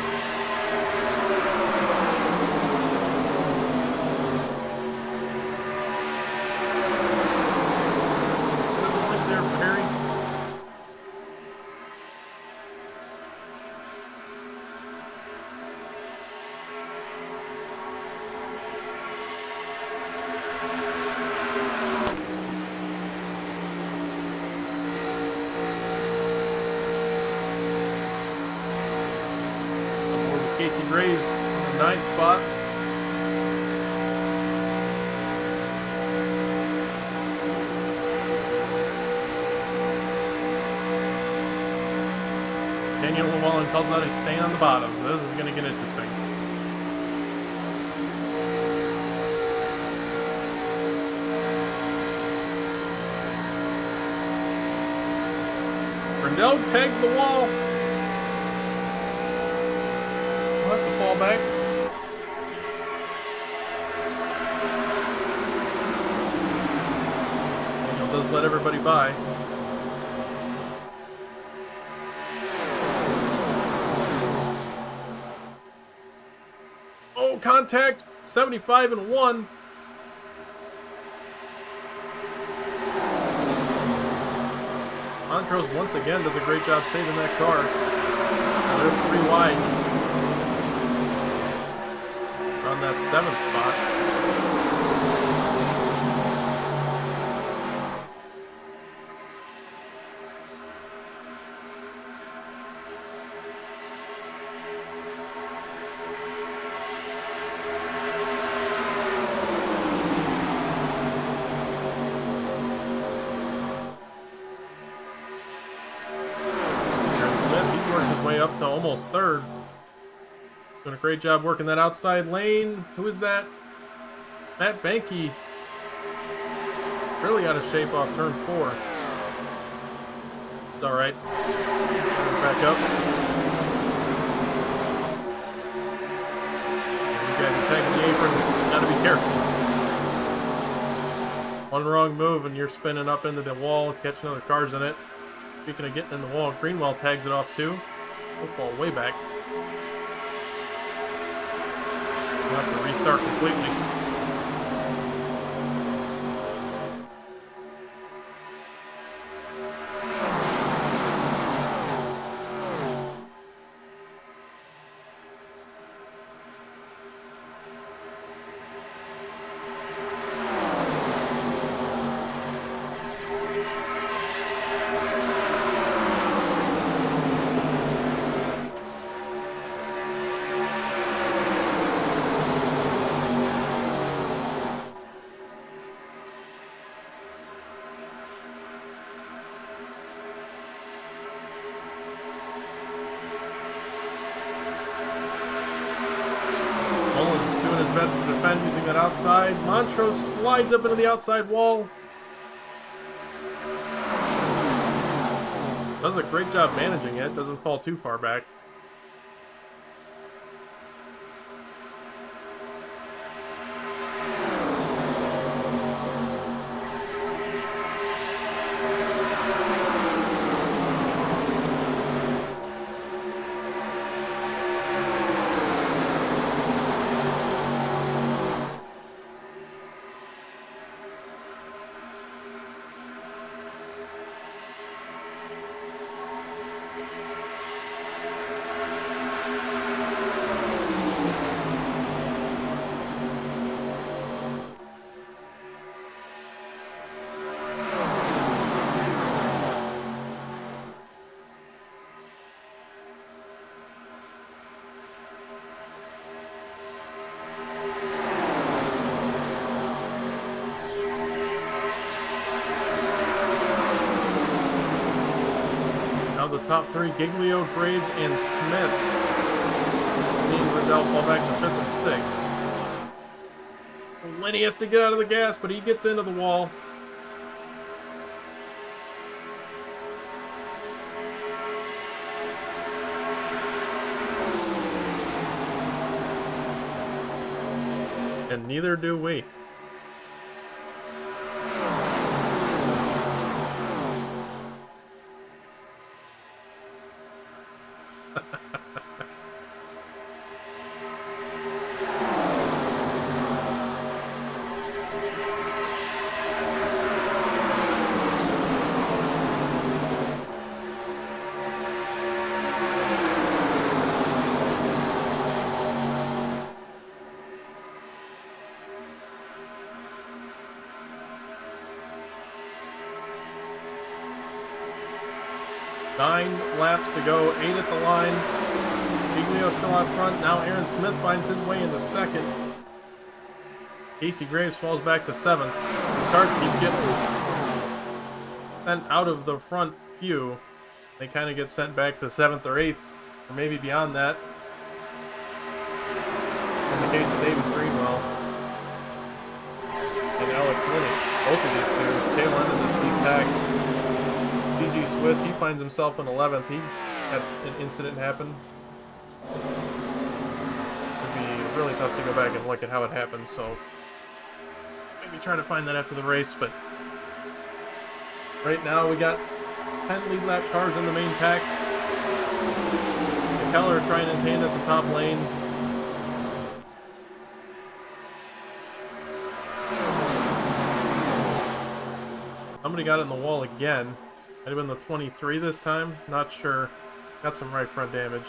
A: Right there for Harry. Casey Graves on the 9th spot. Daniel Llewellyn tells out he's staying on the bottom, so this is going to get interesting. Brindell tags the wall. Have to fall back. Daniel does let everybody by. Oh, contact! 75 and 1. Montrose once again does a great job saving that car. Now they're 3 wide. On that 7th spot. up to almost third. Doing a great job working that outside lane. Who is that? Matt Banky. Really out of shape off turn 4. It's alright. Back up. You guys are taking the apron. Gotta be careful. One wrong move and you're spinning up into the wall, catching other cars in it. Speaking of getting in the wall, Greenwell tags it off too. We'll fall way back. We'll have to restart completely. Best to defend using that outside. Montrose slides up into the outside wall. Does a great job managing it. Doesn't fall too far back. The top 3, Giglio, Graves, and Smith. Seeing Riddell fall back to 5th and 6th. Lenny has to get out of the gas, but he gets into the wall. And neither do we. Nine laps to go, 8 at the line. Giglio still out front. Now Aaron Smith finds his way into 2nd. Casey Graves falls back to 7th. These cars keep getting sent out of the front few. They kind of get sent back to 7th or 8th, or maybe beyond that. In the case of David Greenwell and Alex Linney, both of these two, tail end of the speed pack. DG Swiss, he finds himself in 11th. He had an incident happen. It'd be really tough to go back and look at how it happened, so maybe try to find that after the race, but right now we got 10 lead lap cars in the main pack. McKellar trying his hand at the top lane. Somebody got in the wall again. Might have been the 23 this time. Not sure. Got some right front damage.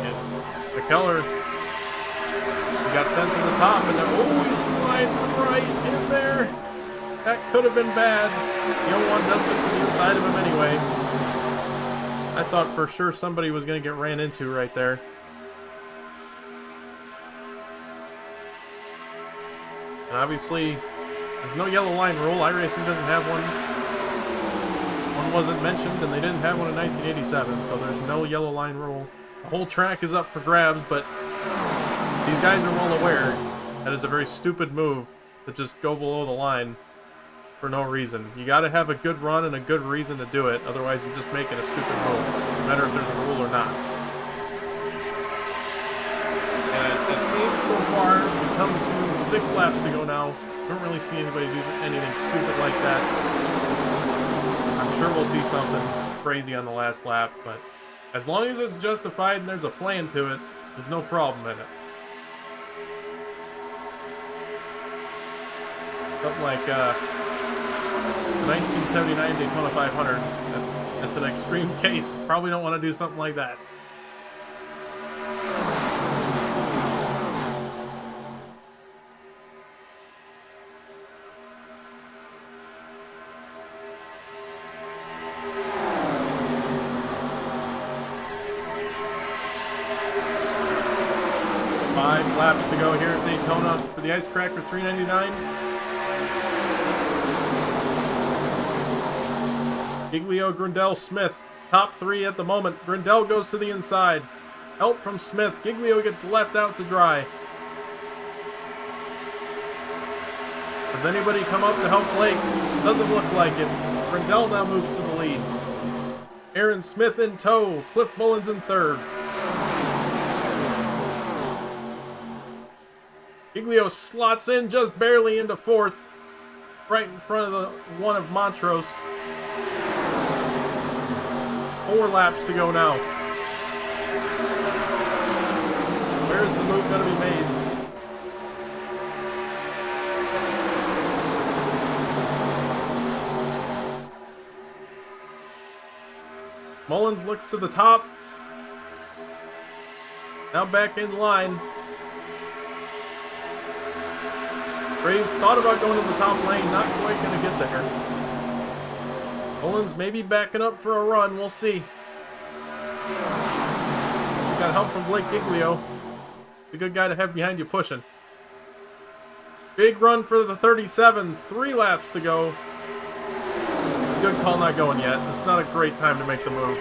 A: And McKellar got sent to the top, and then he slides right in there. That could have been bad. The 01 does get to the inside of him anyway. I thought for sure somebody was going to get ran into right there. And obviously, there's no yellow line rule. iRacing doesn't have one. One one wasn't mentioned, and they didn't have one in 1987, so there's no yellow line rule. The whole track is up for grabs, but these guys are well aware that is a very stupid move to just go below the line for no reason. You got to have a good run and a good reason to do it, otherwise you're just making a stupid move, no matter if there's a rule or not. And it seems so far, we come to 6 laps to go now. Don't really see anybody do anything stupid like that. I'm sure we'll see something crazy on the last lap, but as long as it's justified and there's a plan to it, there's no problem in it. Something like 1979 Daytona 500. That's an extreme case. Probably don't want to do something like that. Laps to go here at Daytona for the Icecracker 399. Giglio, Grindel, Smith, top 3 at the moment. Grindel goes to the inside. Help from Smith. Giglio gets left out to dry. Does anybody come up to help Blake? Doesn't look like it. Grindel now moves to the lead. Aaron Smith in tow. Cliff Mullins in 3rd. Giglio slots in just barely into 4th, right in front of the one of Montrose. 4 laps to go now. Where's the move going to be made? Mullins looks to the top. Now back in line. Graves thought about going to the top lane, not quite going to get there. Mullins maybe backing up for a run, we'll see. He's got help from Blake Giglio. He's a good guy to have behind you pushing. Big run for the 37, 3 laps to go. Good call not going yet. It's not a great time to make the move.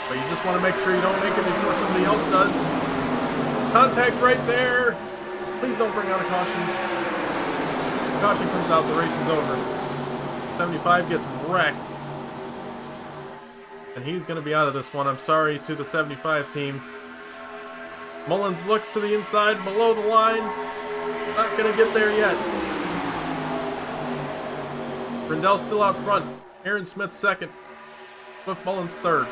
A: But you just want to make sure you don't make it before somebody else does. Contact right there. Please don't bring out a caution. Caution comes out, the race is over. 75 gets wrecked. And he's going to be out of this one. I'm sorry to the 75 team. Mullins looks to the inside, below the line. Not going to get there yet. Grindel still out front. Aaron Smith 2nd. Cliff Mullins 3rd.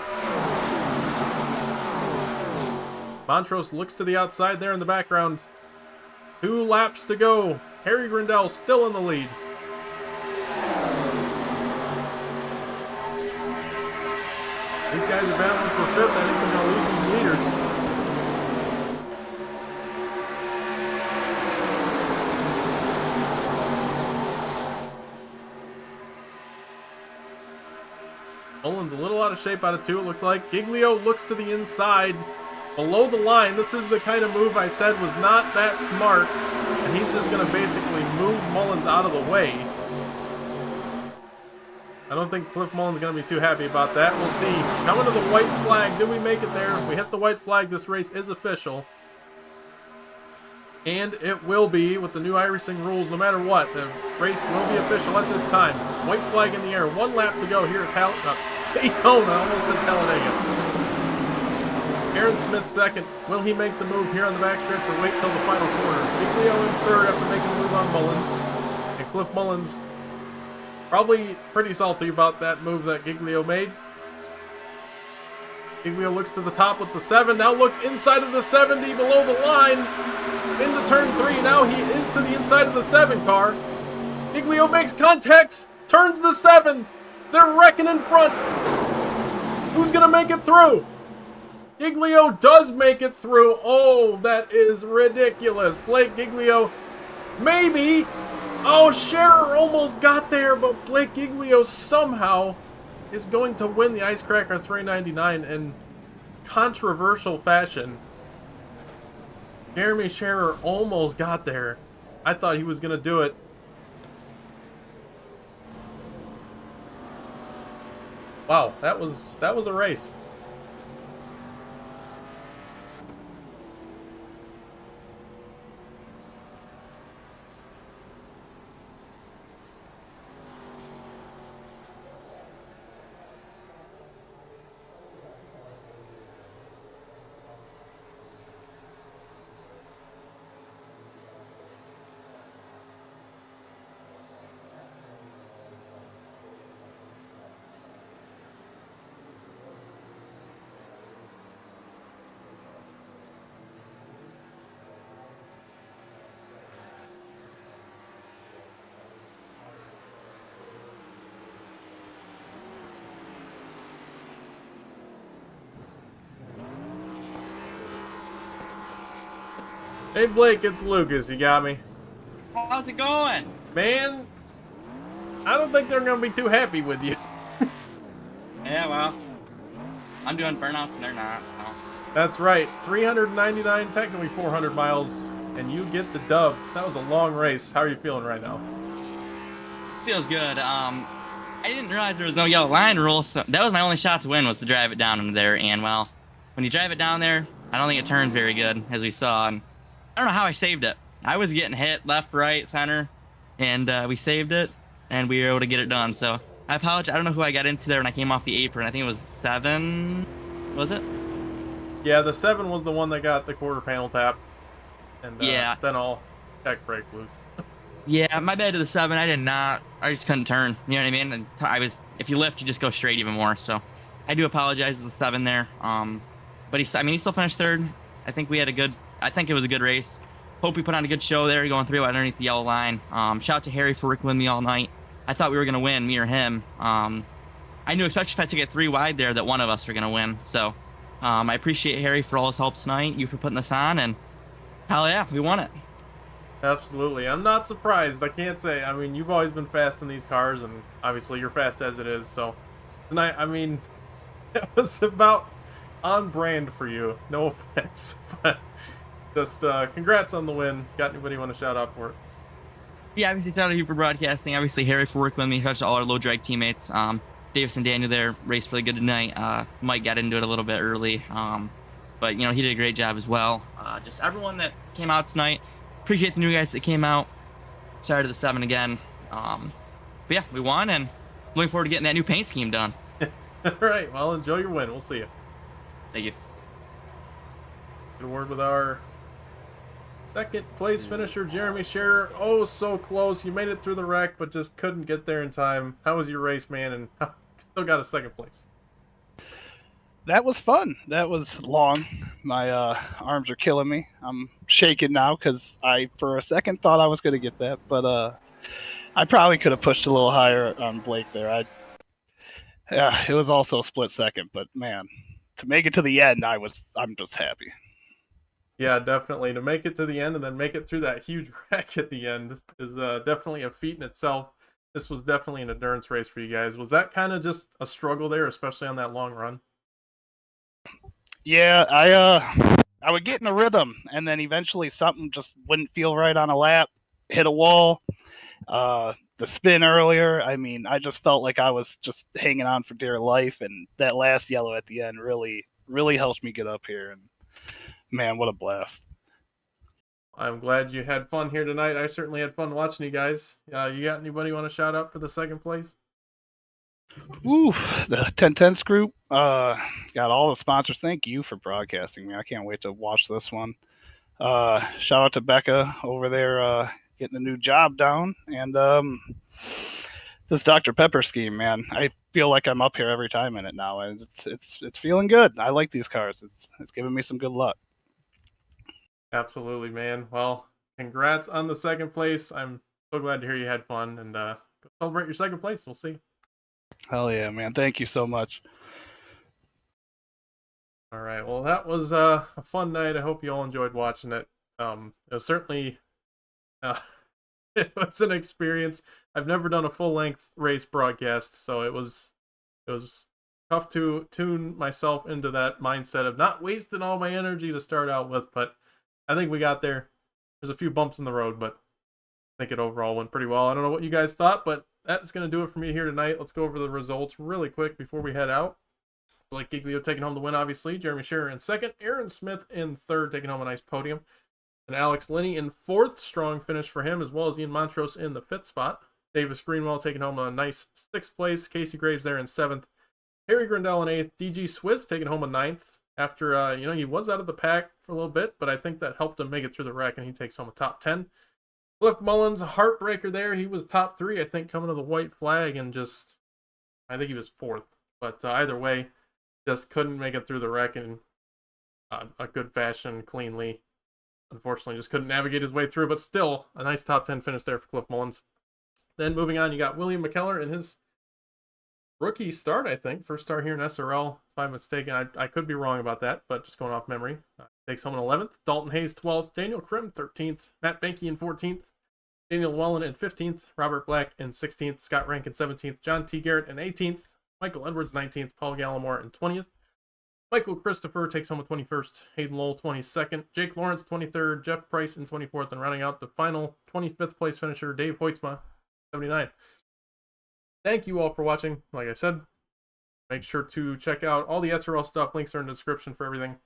A: Montrose looks to the outside there in the background. 2 laps to go. Harry Grindel still in the lead. These guys are battling for 5th. I think they're going to lose these leaders. Mullins a little out of shape out of 2, it looked like. Giglio looks to the inside. Below the line, this is the kind of move I said was not that smart. And he's just going to basically move Mullins out of the way. I don't think Cliff Mullins is going to be too happy about that. We'll see. Coming to the white flag. Did we make it there? We hit the white flag. This race is official. And it will be with the new iRacing rules no matter what. The race will be official at this time. White flag in the air. 1 lap to go here at Daytona. Almost at Talladega. Aaron Smith 2nd. Will he make the move here on the backstretch or wait till the final corner? Giglio in 3rd after making the move on Mullins. And Cliff Mullins probably pretty salty about that move that Giglio made. Giglio looks to the top with the 7. Now looks inside of the 70 below the line. Into turn 3. Now he is to the inside of the 7 car. Giglio makes contact. Turns the 7. They're wrecking in front. Who's going to make it through? Giglio does make it through. Oh, that is ridiculous. Blake Giglio, maybe. Oh, Scherer almost got there, but Blake Giglio somehow is going to win the Icecracker 399 in controversial fashion. Jeremy Scherer almost got there. I thought he was going to do it. Wow, that was a race. Hey Blake, it's Lucas. You got me,
D: How's it going?
A: man. I don't think they're gonna be too happy with you.
D: Yeah, well, I'm doing burnouts and they're not, so.
A: That's right. 399, technically 400 miles, and you get the dub. That was a long race. How are you feeling right now?
D: Feels good. I didn't realize there was no yellow line rule, so that was my only shot to win, was to drive it down into there. And well, when you drive it down there, I don't think it turns very good, as we saw. And I don't know how I saved it. I was getting hit left, right, center, and we saved it, and we were able to get it done. So I apologize. I don't know who I got into there when I came off the apron. I think it was 7. Was it?
A: Yeah, the 7 was the one that got the quarter panel tap, and
D: Yeah.
A: then all tech brake loose.
D: Yeah, my bad to the 7. I did not. I just couldn't turn. You know what I mean? And if you lift, you just go straight even more. So I do apologize to the 7 there. But he still finished 3rd. I think it was a good race. Hope we put on a good show there, going through underneath the yellow line. Shout out to Harry for working with me all night. I thought we were gonna win, me or him. I knew, especially if I took it 3 wide there, that one of us were gonna win. So I appreciate Harry for all his help tonight. You for putting this on, and hell yeah, we won it.
A: Absolutely. I'm not surprised. I can't say. I mean, you've always been fast in these cars, and obviously you're fast as it is. So tonight, I mean, it was about on brand for you. No offense, but just congrats on the win. Got anybody want to shout out for it?
D: Yeah, obviously shout out to you for broadcasting. Obviously Harry for working with me. Shout out to all our low drag teammates. Davis and Daniel there raced really good tonight. Mike got into it a little bit early, but he did a great job as well. Just everyone that came out tonight. Appreciate the new guys that came out. Sorry to the 7 again. But yeah, we won, and looking forward to getting that new paint scheme done.
A: All right. Well, enjoy your win. We'll see you.
D: Thank you.
A: Good word with our second place finisher, Jeremy Scherer. Oh, so close. You made it through the wreck, but just couldn't get there in time. How was your race, man? And still got a second place.
E: That was fun. That was long. My arms are killing me. I'm shaking now because I, for a second, thought I was going to get that, but I probably could have pushed a little higher on Blake there. Yeah, it was also a split second, but man, to make it to the end, I'm just happy.
A: Yeah, definitely. To make it to the end and then make it through that huge wreck at the end is definitely a feat in itself. This was definitely an endurance race for you guys. Was that kind of just a struggle there, especially on that long run?
E: Yeah, I would get in a rhythm, and then eventually something just wouldn't feel right on a lap, hit a wall. The spin earlier, I mean, I just felt like I was just hanging on for dear life, and that last yellow at the end really, really helped me get up here, and man, what a blast.
A: I'm glad you had fun here tonight. I certainly had fun watching you guys. You got anybody want to shout out for the second place?
E: Ooh, the 1010s group got all the sponsors. Thank you for broadcasting me. I can't wait to watch this one. Shout out to Becca over there getting a new job down, and this Dr. Pepper scheme, man. I feel like I'm up here every time in it now, and it's feeling good. I like these cars. It's giving me some good luck.
A: Absolutely, man. Well, congrats on the second place. I'm so glad to hear you had fun, and go celebrate your second place. We'll see.
E: Hell yeah, man. Thank you so much.
A: All right. Well, that was a fun night. I hope you all enjoyed watching it. It was certainly it was an experience. I've never done a full-length race broadcast, so it was tough to tune myself into that mindset of not wasting all my energy to start out with, but I think we got there. There's a few bumps in the road, but I think it overall went pretty well. I don't know what you guys thought, but that's going to do it for me here tonight. Let's go over the results really quick before we head out. Blake Giglio taking home the win, obviously. Jeremy Scherer in second. Aaron Smith in third, taking home a nice podium. And Alex Linney in fourth. Strong finish for him, as well as Ian Montrose in the fifth spot. Davis Greenwell taking home a nice sixth place. Casey Graves there in seventh. Harry Grindell in eighth. DG Swiss taking home a ninth. After, he was out of the pack for a little bit, but I think that helped him make it through the wreck, and he takes home a top 10. Cliff Mullins, a heartbreaker there. He was top 3, I think, coming to the white flag, and I think he was 4th. But either way, just couldn't make it through the wreck in a good fashion, cleanly. Unfortunately, just couldn't navigate his way through, but still, a nice top 10 finish there for Cliff Mullins. Then moving on, you got William McKellar in his rookie start, I think. First start here in SRL, if I'm mistaken. I could be wrong about that, but just going off memory. Takes home an 11th. Dalton Hayes, 12th. Daniel Krim, 13th. Matt Benke in 14th. Daniel Wellen in 15th. Robert Black in 16th. Scott Rank in 17th. John T. Garrett in 18th. Michael Edwards, 19th. Paul Gallimore in 20th. Michael Christopher takes home a 21st. Hayden Lowell, 22nd. Jake Lawrence, 23rd. Jeff Price in 24th. And rounding out the final 25th place finisher, Dave Hoytsma, 79. Thank you all for watching. Like I said, make sure to check out all the SRL stuff. Links are in the description for everything.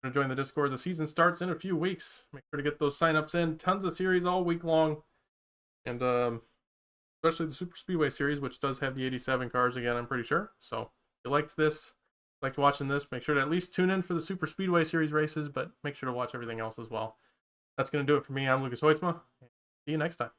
A: To join the Discord. The season starts in a few weeks. Make sure to get those signups in. Tons of series all week long. And especially the Super Speedway series, which does have the 87 cars again, I'm pretty sure. So if you liked this, liked watching this, make sure to at least tune in for the Super Speedway series races, but make sure to watch everything else as well. That's going to do it for me. I'm Lucas Hoytsma. See you next time.